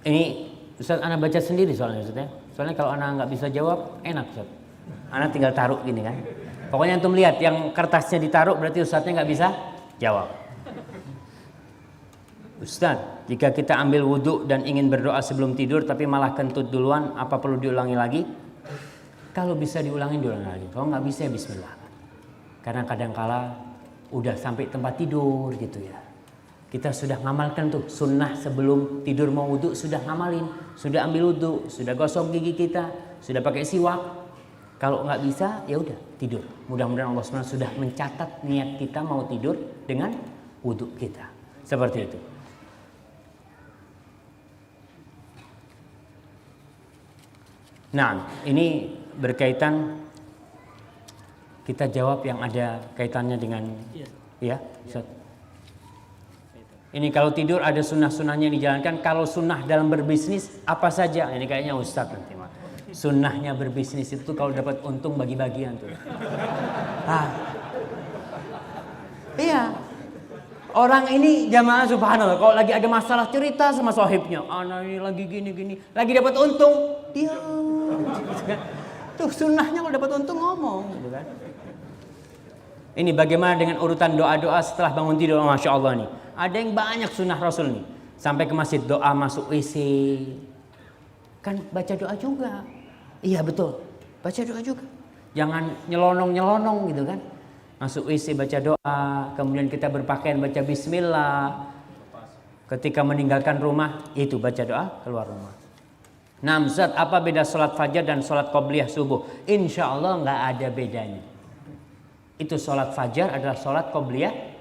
ini Ustaz Ana baca sendiri soalnya Ustaz ya. Soalnya kalau Ana nggak bisa jawab enak Ustaz. Ana tinggal taruh gini kan. Pokoknya antum lihat yang kertasnya ditaruh berarti Ustaznya nggak bisa jawab. Ustaz, jika kita ambil wudhu dan ingin berdoa sebelum tidur tapi malah kentut duluan, apa perlu diulangi lagi? Kalau bisa diulangi lagi. Kalau nggak bisa ya bismillah. Karena kadangkala udah sampai tempat tidur gitu ya. Kita sudah ngamalkan tuh sunnah sebelum tidur mau wudhu, sudah ngamalin, sudah ambil wudhu, sudah gosok gigi kita, sudah pakai siwak. Kalau nggak bisa ya udah tidur. Mudah-mudahan Allah SWT sudah mencatat niat kita mau tidur dengan wudhu kita. Seperti itu. Nah, ini berkaitan, kita jawab yang ada kaitannya dengan ya, Ustaz. Ini kalau tidur ada sunnah-sunnahnya yang dijalankan. Kalau sunnah dalam berbisnis apa saja? Ini kayaknya Ustaz nanti mah. Sunnahnya berbisnis itu kalau dapat untung bagi-bagian tuh. Iya. Orang ini jamaah subhanallah kalau lagi ada masalah cerita sama sohibnya. Anak ini lagi gini-gini, lagi dapat untung, dia tuh sunnahnya kalau dapat untung ngomong gitu kan. Ini bagaimana dengan urutan doa-doa setelah bangun tidur? Masya Allah nih. Ada yang banyak sunnah Rasul nih. Sampai ke masjid doa masuk WC. Kan baca doa juga. Iya betul. Baca doa juga. Jangan nyelonong-nyelonong gitu kan. Masuk WC baca doa. Kemudian kita berpakaian baca bismillah. Ketika meninggalkan rumah itu baca doa keluar rumah. Nah Ustaz, apa beda sholat fajar dan sholat qobliyah subuh? Insya Allah nggak ada bedanya. Itu sholat fajar adalah sholat qobliyah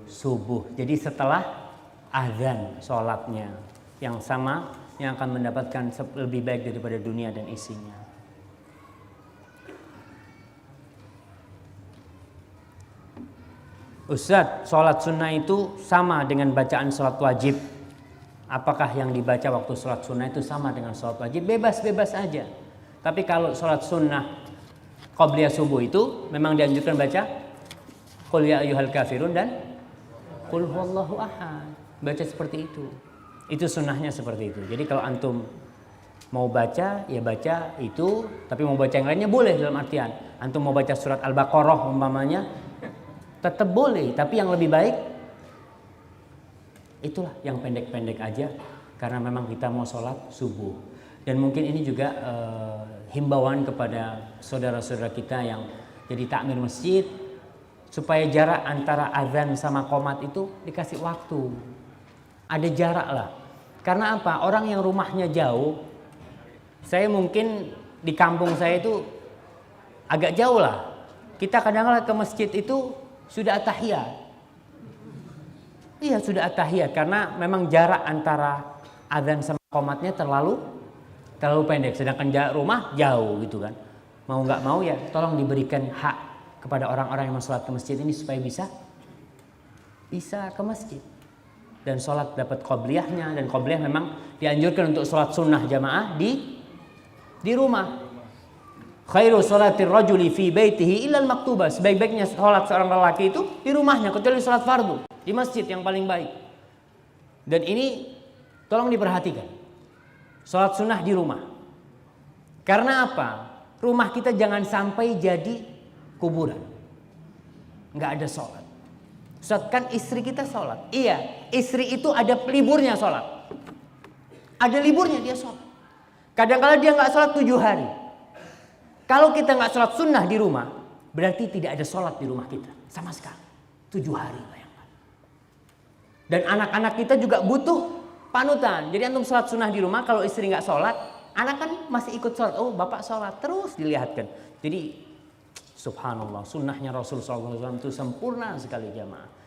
subuh. Jadi setelah azan sholatnya yang sama, yang akan mendapatkan lebih baik daripada dunia dan isinya. Ustaz, sholat sunnah itu sama dengan bacaan sholat wajib. Apakah yang dibaca waktu sholat sunnah itu sama dengan sholat wajib? Bebas-bebas aja. Tapi kalau sholat sunnah qobliyah subuh itu memang dianjurkan baca Qul ya ayyuhal kafirun dan Qul huwallahu ahad. Baca seperti itu. Itu sunnahnya seperti itu. Jadi kalau antum mau baca, ya baca itu. Tapi mau baca yang lainnya boleh, dalam artian antum mau baca surat Al-Baqarah umpamanya, tetap boleh. Tapi yang lebih baik itulah yang pendek-pendek aja. Karena memang kita mau sholat subuh. Dan mungkin ini juga himbauan kepada saudara-saudara kita yang jadi takmir masjid, supaya jarak antara azan sama qomat itu dikasih waktu. Ada jarak lah. Karena apa? Orang yang rumahnya jauh, saya mungkin di kampung saya itu agak jauh lah. Kita kadang-kadang ke masjid itu sudah at-tahiyat. Iya sudah at-tahiyat karena memang jarak antara azan sama qomatnya terlalu pendek. Sedangkan jarak rumah jauh gitu kan. Mau nggak mau ya tolong diberikan hak kepada orang-orang yang mau sholat ke masjid ini supaya bisa ke masjid dan sholat dapat qobliyahnya. Dan qobliyah memang dianjurkan untuk sholat sunnah jamaah di rumah. Khairu sholatir rajuli fi baitihi illal maktubah. Sebaik-baiknya sholat seorang lelaki itu di rumahnya kecuali sholat fardu di masjid yang paling baik. Dan ini tolong diperhatikan. Sholat sunnah di rumah. Karena apa? Rumah kita jangan sampai jadi kuburan, nggak ada sholat. Ustaz, kan istri kita sholat. Iya, istri itu ada liburnya sholat. Ada liburnya dia sholat. Kadang-kadang dia nggak sholat 7 hari. Kalau kita nggak sholat sunnah di rumah, berarti tidak ada sholat di rumah kita sama sekali. 7 hari bayangkan. Dan anak-anak kita juga butuh panutan. Jadi antum sholat sunnah di rumah, kalau istri nggak sholat, anak kan masih ikut sholat. Oh bapak sholat, terus dilihatkan. Jadi subhanallah, sunnahnya Rasul SAW itu sempurna sekali jamaah.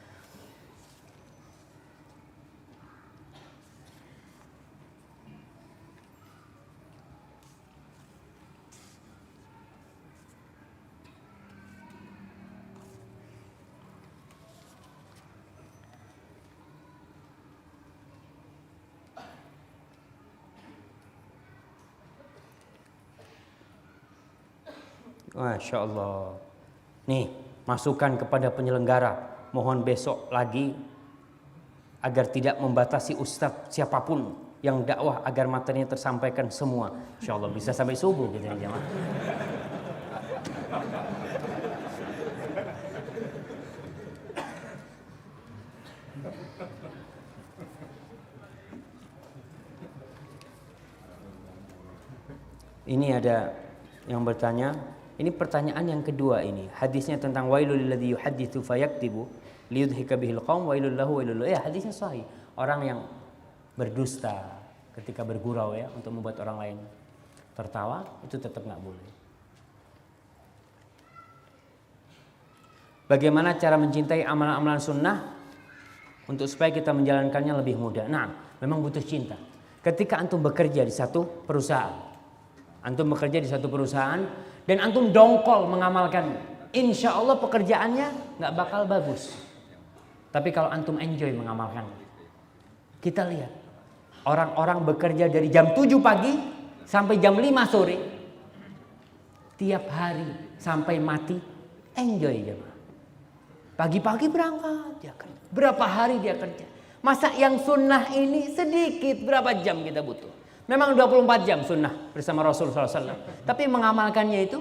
Masya Allah. Nih, masukan kepada penyelenggara. Mohon besok lagi agar tidak membatasi ustadz siapapun yang dakwah, agar materinya tersampaikan semua. Insya Allah bisa sampai subuh gitu ya jamaah. Ini ada yang bertanya, Ini pertanyaan yang kedua ini. Hadisnya tentang wailul lilladzi yuhadditsu fayaktibu liyudhika bihil qaum wailul lahu wailul. Ya, hadisnya sahih. Orang yang berdusta ketika bergurau ya untuk membuat orang lain tertawa itu tetap nggak boleh. Bagaimana cara mencintai amalan-amalan sunnah untuk supaya kita menjalankannya lebih mudah? Nah, memang butuh cinta. Ketika antum bekerja di satu perusahaan, dan antum dongkol mengamalkan, insya Allah pekerjaannya nggak bakal bagus. Tapi kalau antum enjoy mengamalkan, kita lihat orang-orang bekerja dari jam 7 pagi sampai jam 5 sore, tiap hari sampai mati, enjoy jemaah. Pagi-pagi berangkat dia kerja. Berapa hari dia kerja? Masa yang sunnah ini sedikit, berapa jam kita butuh? Memang 24 jam sunnah bersama Rasulullah SAW. Tapi mengamalkannya itu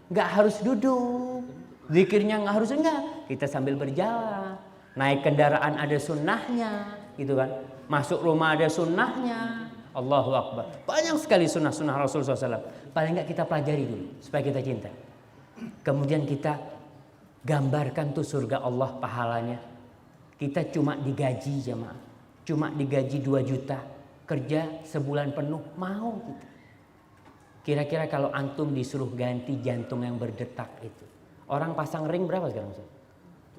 nggak harus duduk. Zikirnya nggak harus, enggak. Kita sambil berjalan. Naik kendaraan ada sunnahnya, gitu kan. Masuk rumah ada sunnahnya. Allahu Akbar. Banyak sekali sunnah-sunnah Rasulullah SAW. Paling nggak kita pelajari dulu supaya kita cinta. Kemudian kita gambarkan tuh surga Allah pahalanya. Kita cuma digaji jemaah, cuma digaji 2 juta, kerja sebulan penuh, mau kita? Kira-kira kalau antum disuruh ganti jantung yang berdetak itu, orang pasang ring berapa sekarang?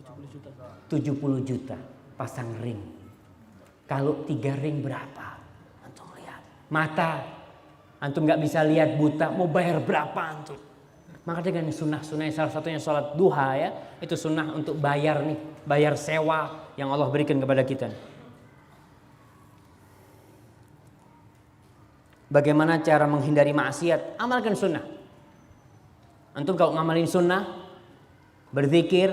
70 juta. 70 juta pasang ring. Kalau 3 ring berapa? Antum lihat. Mata antum nggak bisa lihat, buta, mau bayar berapa antum? Maka dengan sunnah-sunnah salah satunya sholat duha ya, itu sunnah untuk bayar nih, bayar sewa yang Allah berikan kepada kita. Bagaimana cara menghindari maksiat? Amalkan sunnah. Antum kalau ngamalin sunnah, berzikir,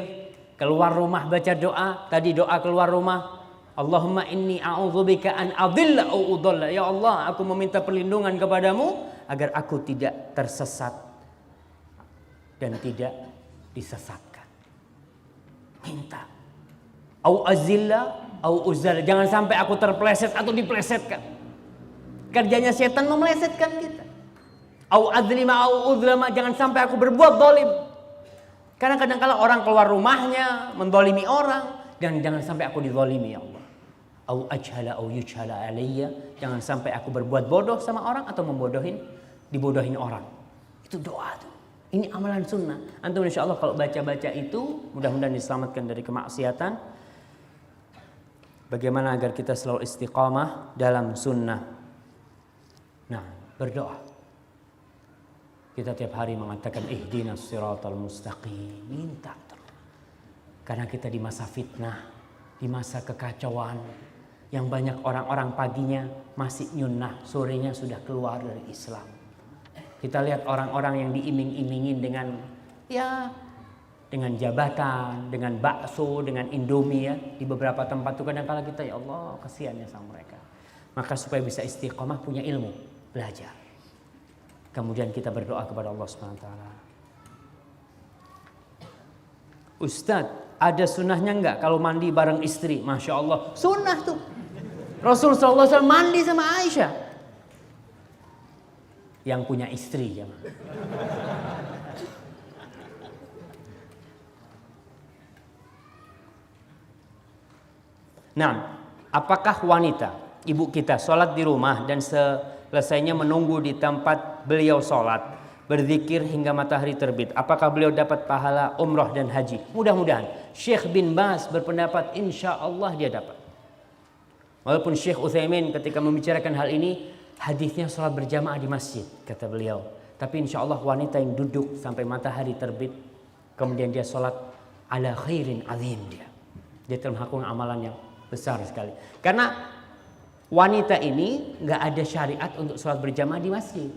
keluar rumah baca doa, tadi doa keluar rumah, Allahumma inni a'udzubika an adilla au udalla. Ya Allah, aku meminta perlindungan kepadamu agar aku tidak tersesat dan tidak disesatkan. Minta. Au azilla au uzalla. Jangan sampai aku terpleset atau diplesetkan. Kerjanya setan memelesetkan kita. Au azlima au uzlama. Jangan sampai aku berbuat zalim. Karena kadang-kala orang keluar rumahnya mendolimi orang, dan jangan sampai aku dizalimi ya Allah. Au ajhala au yujhala alayya. Jangan sampai aku berbuat bodoh sama orang atau dibodohin orang. Itu doa tuh. Ini amalan sunnah. Antum insya Allah kalau baca-baca itu, mudah-mudahan diselamatkan dari kemaksiatan. Bagaimana agar kita selalu istiqamah dalam sunnah? Nah, berdoa. Kita tiap hari mengatakan ihdinas siratal mustaqim. Minta terus. Karena kita di masa fitnah, di masa kekacauan, yang banyak orang-orang paginya masih nyunnah, sorenya sudah keluar dari Islam. Kita lihat orang-orang yang diiming-imingin dengan jabatan, dengan bakso, dengan Indomie ya, di beberapa tempat itu kadang-kala kita ya Allah kasihannya sama mereka. Maka supaya bisa istiqomah punya ilmu, belajar. Kemudian kita berdoa kepada Allah Subhanahu wa taala. Ustadz, ada sunnahnya enggak kalau mandi bareng istri? Masya Allah, sunnah tuh. Rasulullah SAW mandi sama Aisyah. Yang punya istri ya. Nah, apakah wanita, ibu kita sholat di rumah dan selesainya menunggu di tempat beliau sholat, berzikir hingga matahari terbit, apakah beliau dapat pahala umrah dan haji? Mudah-mudahan. Syekh bin Baz berpendapat insya Allah dia dapat. Walaupun Syekh Utsaimin ketika membicarakan hal ini, hadisnya sholat berjamaah di masjid, kata beliau. Tapi insya Allah wanita yang duduk sampai matahari terbit, kemudian dia sholat ala khairin azim dia telah melakukan amalan yang besar sekali. Karena wanita ini nggak ada syariat untuk sholat berjamaah di masjid.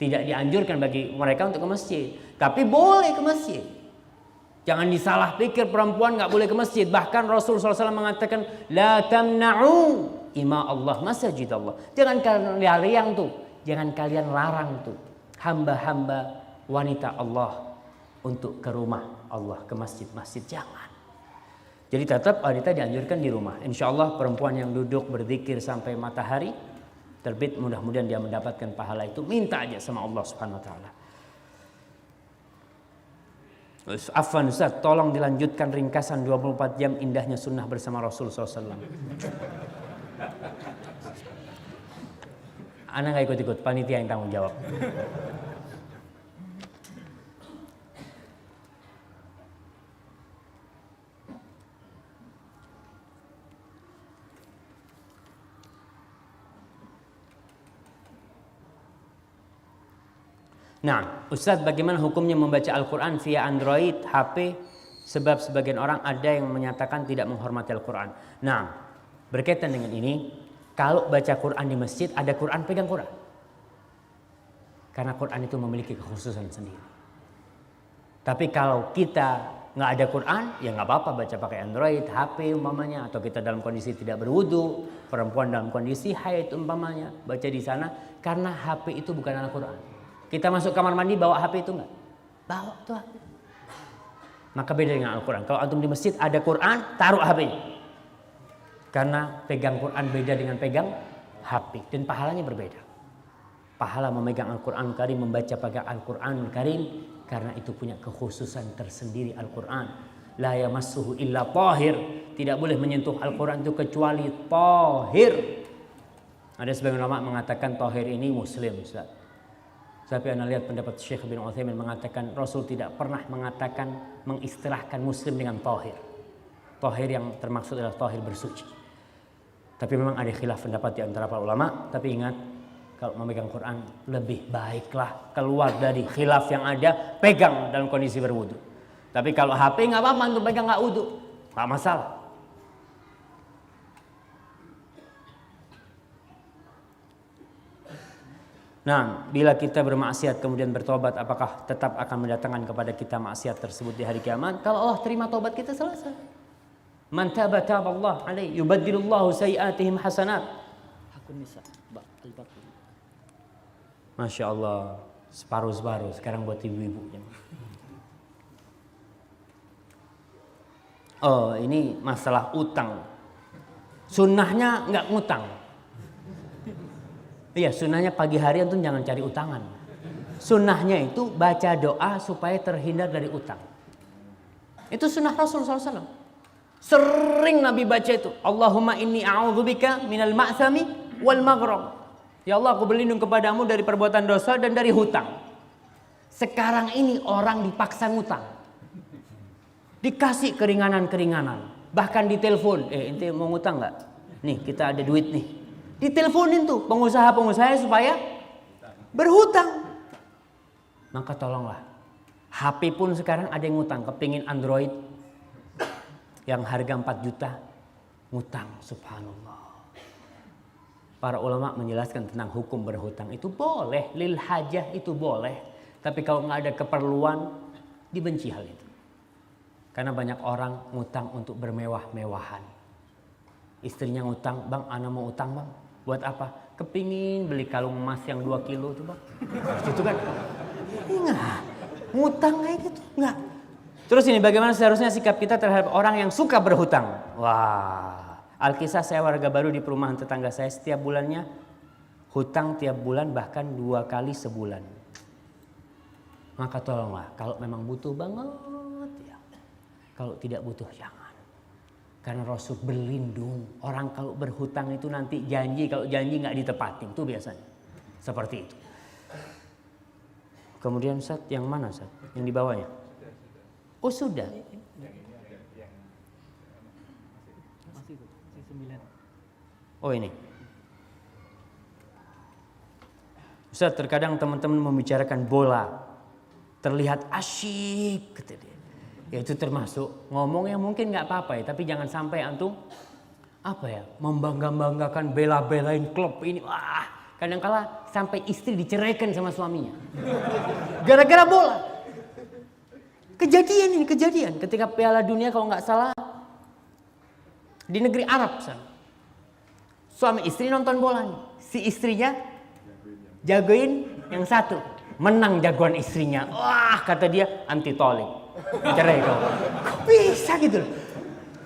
Tidak dianjurkan bagi mereka untuk ke masjid. Tapi boleh ke masjid. Jangan disalah pikir perempuan nggak boleh ke masjid. Bahkan Rasulullah SAW mengatakan, la tamna'u ima Allah masjid Allah. Jangan kalian larang tuh hamba-hamba wanita Allah untuk ke rumah Allah, ke masjid-masjid. Jangan. Jadi tetap wanita dianjurkan di rumah. Insya Allah perempuan yang duduk berzikir sampai matahari terbit, mudah-mudahan dia mendapatkan pahala itu. Minta aja sama Allah Subhanahu wa taala. Afwan Ustaz, tolong dilanjutkan ringkasan 24 jam indahnya sunnah bersama Rasul SAW. Ana nggak ikut-ikut, panitia yang tanggung jawab. Nah, Ustadz, bagaimana hukumnya membaca Al-Quran via Android, HP? Sebab sebagian orang ada yang menyatakan tidak menghormati Al-Quran. Nah, berkaitan dengan ini, kalau baca Quran di masjid, ada Quran, pegang Quran. Karena Quran itu memiliki kekhususan sendiri. Tapi kalau kita nggak ada Quran, ya nggak apa-apa baca pakai Android, HP umpamanya, atau kita dalam kondisi tidak berwudu, perempuan dalam kondisi haid umpamanya, baca di sana, karena HP itu bukan Al-Quran. Kita masuk kamar mandi bawa HP itu enggak? Bawa tuh HP. Maka beda dengan Al-Quran. Kalau antum di masjid ada Quran, taruh HP-nya. Karena pegang Quran beda dengan pegang HP. Dan pahalanya berbeda. Pahala memegang Al-Quran Karim, membaca pakai Al-Quran Karim. Karena itu punya kekhususan tersendiri Al-Quran. La yamassuhu illa tahir. Tidak boleh menyentuh Al-Quran itu kecuali tahir. Ada sebagian ulama mengatakan tahir ini Muslim, Ustaz. Tapi anda lihat pendapat Syekh bin Utsaimin mengatakan Rasul tidak pernah mengatakan mengistilahkan Muslim dengan tahir. Tahir yang termaksud adalah tahir bersuci. Tapi memang ada khilaf pendapat di antara para ulama. Tapi ingat, kalau memegang Quran lebih baiklah keluar dari khilaf yang ada, pegang dalam kondisi berwudu. Tapi kalau HP nggak apa-apa, untuk pegang nggak wudu, nggak masalah. Nah, bila kita bermaksiat kemudian bertobat, apakah tetap akan mendatangkan kepada kita maksiat tersebut di hari kiamat? Kalau Allah terima tobat kita, selesai. Man taba taballahu alaihi yubaddilullahu sayiatihim hasanat. Hakun Nisa, Al-Baqarah. Masya Allah, separuh-separuh sekarang buat ibu-ibu. Oh, ini masalah utang. Sunnahnya nggak ngutang. Iya, sunnahnya pagi hari antum jangan cari utangan. Sunnahnya itu baca doa supaya terhindar dari utang. Itu sunnah Rasul SAW. Sering Nabi baca itu. Allahumma inni a'udzubika minal ma'sami wal maghram. Ya Allah, aku berlindung kepadamu dari perbuatan dosa dan dari hutang. Sekarang ini orang dipaksa ngutang. Dikasih keringanan-keringanan. Bahkan ditelepon. Ente mau ngutang nggak? Nih, kita ada duit nih. Diteleponin tuh pengusaha-pengusaha supaya berhutang. Maka tolonglah. HP pun sekarang ada yang ngutang. Kepingin Android yang harga 4 juta. Ngutang, subhanallah. Para ulama menjelaskan tentang hukum berhutang. Itu boleh, lil hajah itu boleh. Tapi kalau nggak ada keperluan, dibenci hal itu. Karena banyak orang ngutang untuk bermewah-mewahan. Istrinya ngutang, bang, ana mau utang bang. Buat apa? Kepingin beli kalung emas yang 2 kilo tuh bang. Itu kan. Enggak. Ngutang kayak gitu. Enggak. Terus ini bagaimana seharusnya sikap kita terhadap orang yang suka berhutang? Wah. Alkisah, saya warga baru di perumahan tetangga saya. Setiap bulannya hutang tiap bulan, bahkan 2 kali sebulan. Maka tolonglah. Kalau memang butuh banget ya. Kalau tidak butuh jangan. Karena Rasul berlindung. Orang kalau berhutang itu nanti janji, kalau janji nggak ditepatin. Itu biasanya. Seperti itu. Kemudian Ustaz, yang mana Ustaz? Yang di bawahnya? Oh sudah. Oh ini. Ustaz, terkadang teman-teman membicarakan bola. Terlihat asyik. Kata dia. Ya itu termasuk ngomong yang mungkin nggak apa-apa ya, tapi jangan sampai antum apa ya membangga-banggakan bela-belain klub ini. Wah, kadang-kala sampai istri diceraikan sama suaminya gara-gara bola. Kejadian ini, kejadian ketika Piala Dunia kalau nggak salah di negeri Arab sana. Suami istri nonton bola nih, si istrinya jagoin yang satu, menang jagoan istrinya. Wah, kata dia anti tolik. Cerai kau. Kok bisa gitu loh?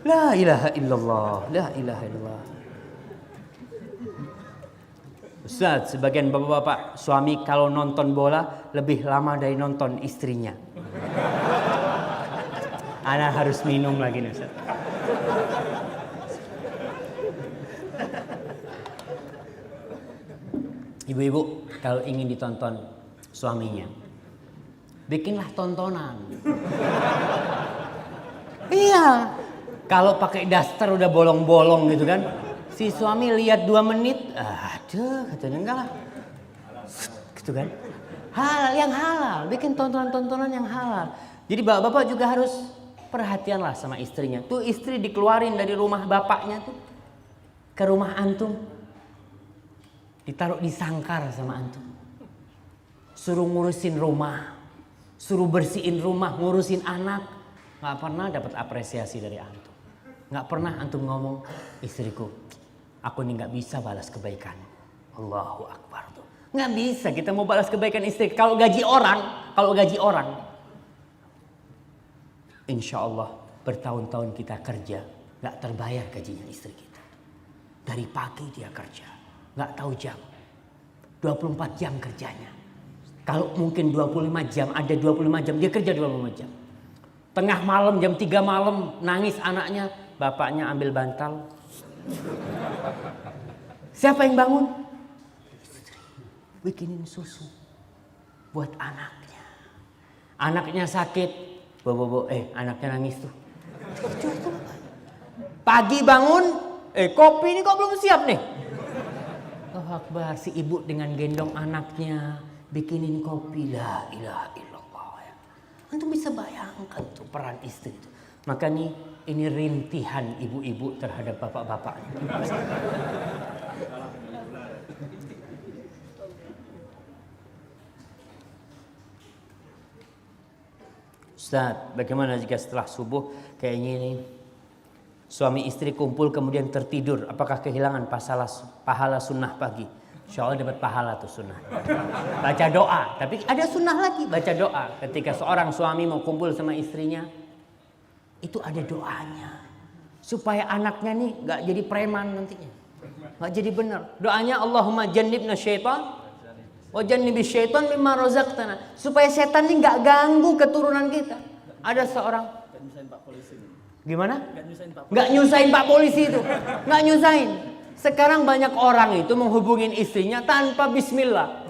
La ilaha illallah, la ilaha illallah. Ustaz, sebagian bapak-bapak suami kalau nonton bola lebih lama dari nonton istrinya. Ana harus minum lagi nih Ustaz. Ibu-ibu kalau ingin ditonton suaminya, bikinlah tontonan. Iya. Kalau pakai daster udah bolong-bolong gitu kan, si suami lihat 2 menit, aduh katanya enggak lah. Gitu kan. Halal, yang halal, bikin tontonan-tontonan yang halal. Jadi bapak-bapak juga harus perhatianlah sama istrinya. Tuh istri dikeluarin dari rumah bapaknya tuh ke rumah antum. Ditaruh di sangkar sama antum. Suruh ngurusin rumah, suruh bersihin rumah, ngurusin anak. Gak pernah dapat apresiasi dari antum. Gak pernah antum ngomong, istriku, aku ini gak bisa balas kebaikan. Allahu Akbar tuh. Gak bisa kita mau balas kebaikan istri. Kalau gaji orang, insya Allah bertahun-tahun kita kerja, gak terbayar gajinya istri kita. Dari pagi dia kerja, gak tahu jam, 24 jam kerjanya. Kalau mungkin 25 jam, ada 25 jam, dia kerja 25 jam. Tengah malam, jam 3 malam, nangis anaknya, bapaknya ambil bantal. Siapa yang bangun? Istri, bikinin susu buat anaknya. Anaknya sakit, anaknya nangis tuh. Pagi bangun, kopi ini kok belum siap nih. Oh Akbar, si ibu dengan gendong anaknya, bikinin kopi, la ilaha illallah. Antum bisa bayangkan tuh peran istri itu. Maka nih, ini rintihan ibu-ibu terhadap bapak-bapak. Ustaz, bagaimana jika setelah subuh kayaknya ini suami istri kumpul kemudian tertidur, apakah kehilangan pahala sunnah pagi? Insya Allah dapat pahala tuh sunnah. Baca doa, tapi ada sunnah lagi, baca doa. Ketika seorang suami mau kumpul sama istrinya, itu ada doanya. Supaya anaknya nih gak jadi preman nantinya. Gak jadi benar. Doanya Allahumma jannibna syaitan wa jannibis syaitan mimma razaqtana. Supaya setan nih gak ganggu keturunan kita. Ada seorang, gimana? Gak nyusahin Pak Polisi itu. Gak nyusahin. Sekarang banyak orang itu menghubungin istrinya tanpa bismillah.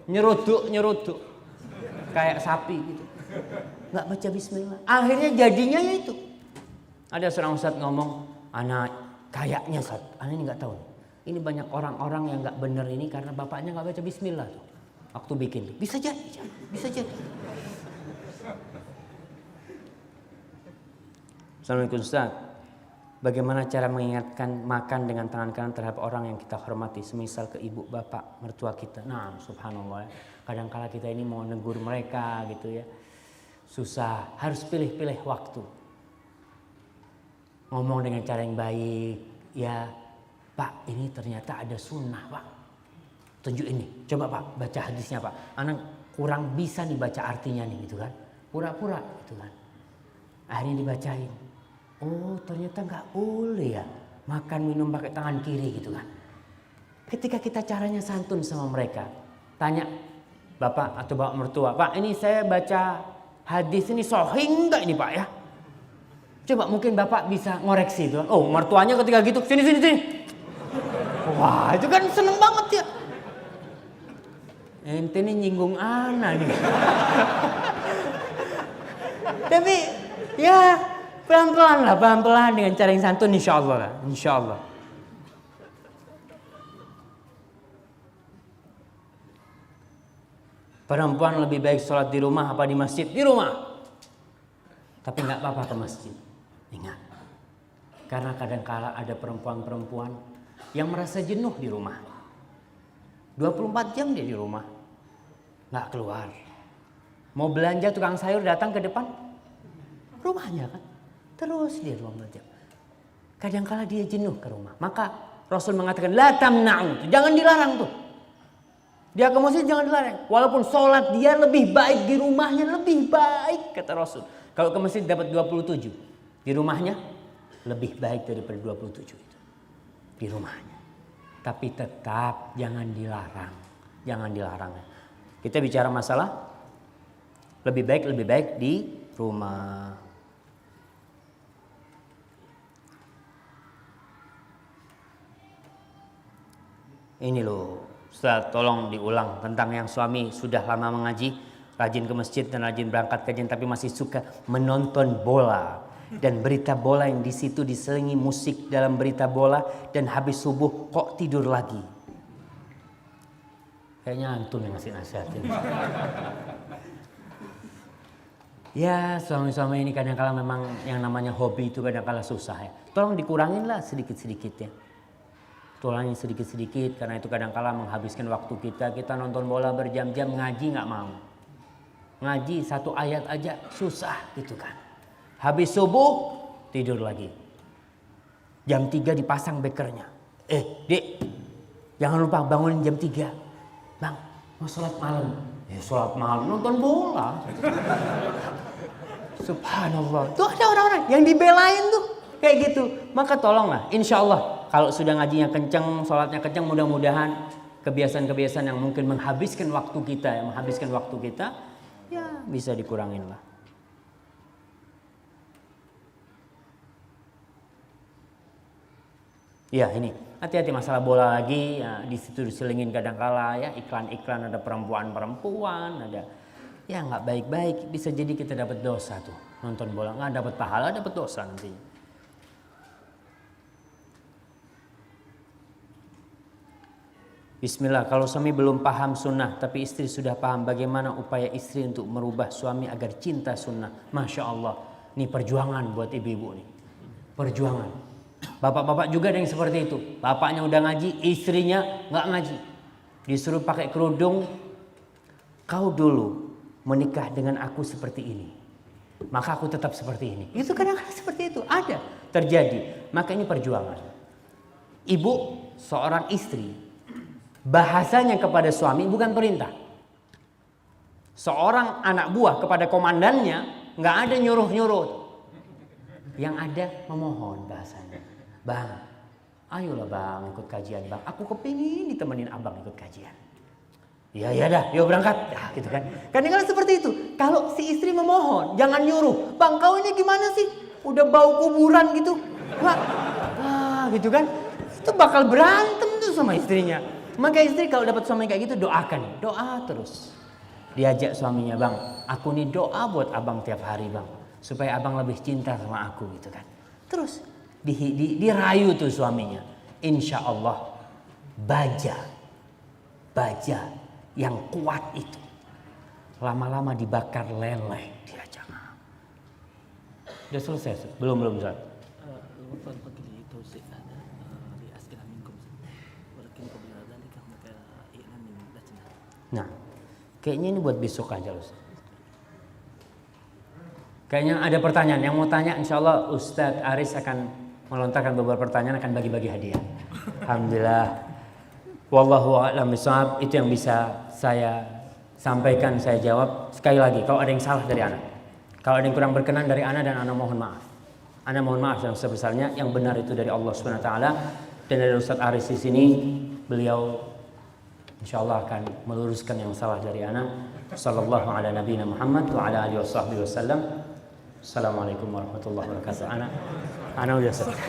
Nyeruduk. Kayak sapi gitu. Gak baca bismillah. Akhirnya jadinya ya itu. Ada seorang ustadz ngomong, anak kayaknya Ustaz, anak ini gak tahu. Ini banyak orang-orang yang gak bener ini karena bapaknya gak baca bismillah tuh. Waktu bikin tuh. Bisa jadi. Assalamualaikum Ustaz. Bagaimana cara mengingatkan makan dengan tangan kanan terhadap orang yang kita hormati, semisal ke ibu, bapak, mertua kita. Nah, subhanallah. Kadang-kala kita ini mau negur mereka gitu ya. Susah, harus pilih-pilih waktu. Ngomong dengan cara yang baik, ya Pak, ini ternyata ada sunnah Pak. Tunjuk ini, coba Pak, baca hadisnya Pak. Anak kurang bisa nih baca artinya nih gitu kan. Pura-pura gitu kan. Akhirnya dibacain. Oh ternyata nggak boleh ya makan minum pakai tangan kiri gitu kan. Ketika kita caranya santun sama mereka, tanya bapak atau bapak mertua, Pak ini saya baca hadis ini sahih enggak ini Pak ya? Coba mungkin bapak bisa ngoreksi itu kan. Oh mertuanya ketika gitu sini. Wah itu kan seneng banget ya. Ente ini nyinggung ana nih. Tapi ya pelan-pelan dengan cara yang santun insya Allah. Perempuan lebih baik sholat di rumah apa di masjid? Di rumah. Tapi nggak apa-apa ke masjid. Ingat. Karena kadang-kala ada perempuan-perempuan yang merasa jenuh di rumah. 24 jam dia di rumah. Nggak keluar. Mau belanja tukang sayur datang ke depan rumahnya kan. Terus dia 24 jam. Kadang-kala dia jenuh ke rumah. Maka Rasul mengatakan la tamna'u. Jangan dilarang tuh. Dia ke masjid jangan dilarang. Walaupun sholat dia lebih baik di rumahnya, lebih baik kata Rasul. Kalau ke masjid dapat 27. Di rumahnya lebih baik daripada 27 itu. Di rumahnya. Tapi tetap jangan dilarang. Jangan dilarang. Kita bicara masalah lebih baik di rumah. Ini loh, Ustaz, tolong diulang tentang yang suami sudah lama mengaji, rajin ke masjid dan rajin berangkat kajian, tapi masih suka menonton bola dan berita bola yang di situ diselingi musik dalam berita bola, dan habis subuh kok tidur lagi. Kayaknya antum yang ngasih nasihat ini. Ya, suami-suami ini kadang-kala memang yang namanya hobi itu kadang-kala susah ya. Tolong dikurangin lah sedikit-sedikit ya. Tulangin sedikit-sedikit, karena itu kadang-kala menghabiskan waktu kita. Kita nonton bola berjam-jam, ngaji nggak mau. Ngaji satu ayat aja susah gitu kan. Habis subuh tidur lagi. Jam 3 dipasang bekernya. Dek, jangan lupa bangunin jam 3. Bang, mau sholat malam. Sholat malam nonton bola. Subhanallah. Tuh ada orang-orang yang dibelain tuh kayak gitu. Maka tolonglah, insya Allah kalau sudah ngajinya kenceng, sholatnya kenceng, mudah-mudahan kebiasaan-kebiasaan yang mungkin menghabiskan waktu kita, ya bisa dikurangin lah. Ya ini, hati-hati masalah bola lagi, ya, di situ diselingin kadang-kala ya, iklan-iklan ada perempuan-perempuan, ada ya nggak baik-baik, bisa jadi kita dapat dosa tuh nonton bola, nggak dapat pahala, dapat dosa nantinya. Bismillah, kalau suami belum paham sunnah tapi istri sudah paham, bagaimana upaya istri untuk merubah suami agar cinta sunnah? Masya Allah, ini perjuangan buat ibu-ibu nih, perjuangan. Bapak-bapak juga ada yang seperti itu, bapaknya udah ngaji, istrinya nggak ngaji, disuruh pakai kerudung. Kau dulu menikah dengan aku seperti ini, maka aku tetap seperti ini. Itu kadang-kadang seperti itu, ada terjadi. Maka ini perjuangan. Ibu seorang istri, bahasanya kepada suami bukan perintah. Seorang anak buah kepada komandannya nggak ada nyuruh-nyuruh. Yang ada memohon bahasanya. Bang, ayolah bang ikut kajian bang. Aku kepingin ditemenin abang ikut kajian. Ya dah, yuk berangkat. Ya, gitu kan. Kadang-kadang seperti itu. Kalau si istri memohon, jangan nyuruh. Bang, kau ini gimana sih? Udah bau kuburan gitu. Gitu kan. Itu bakal berantem tuh sama istrinya. Maka istri kalau dapat suami kayak gitu, doakan, doa terus. Diajak suaminya, bang, aku nih doa buat abang tiap hari bang, supaya abang lebih cinta sama aku gitu kan. Terus dirayu tuh suaminya. Insya Allah baja yang kuat itu lama-lama dibakar leleh dia jangan. Udah selesai? Belum Ustaz. Nah, kayaknya ini buat besok aja Ustaz. Kayaknya ada pertanyaan yang mau tanya, insya Allah Ustadz Aris akan melontarkan beberapa pertanyaan, akan bagi-bagi hadiah. Alhamdulillah. Wallahu a'lam bishawab. Itu yang bisa saya sampaikan, saya jawab. Sekali lagi, kalau ada yang salah dari ana, kalau ada yang kurang berkenan dari ana, dan ana mohon maaf. Ana mohon maaf yang sebesarnya. Yang benar itu dari Allah Subhanahu wa taala, dan dari Ustadz Aris di sini, beliau insyaallah akan meluruskan yang salah dari ana. Sallallahu ala nabiyina Muhammad wa ala alihi wasallam. Assalamualaikum warahmatullahi wabarakatuh. Ana udah selesai.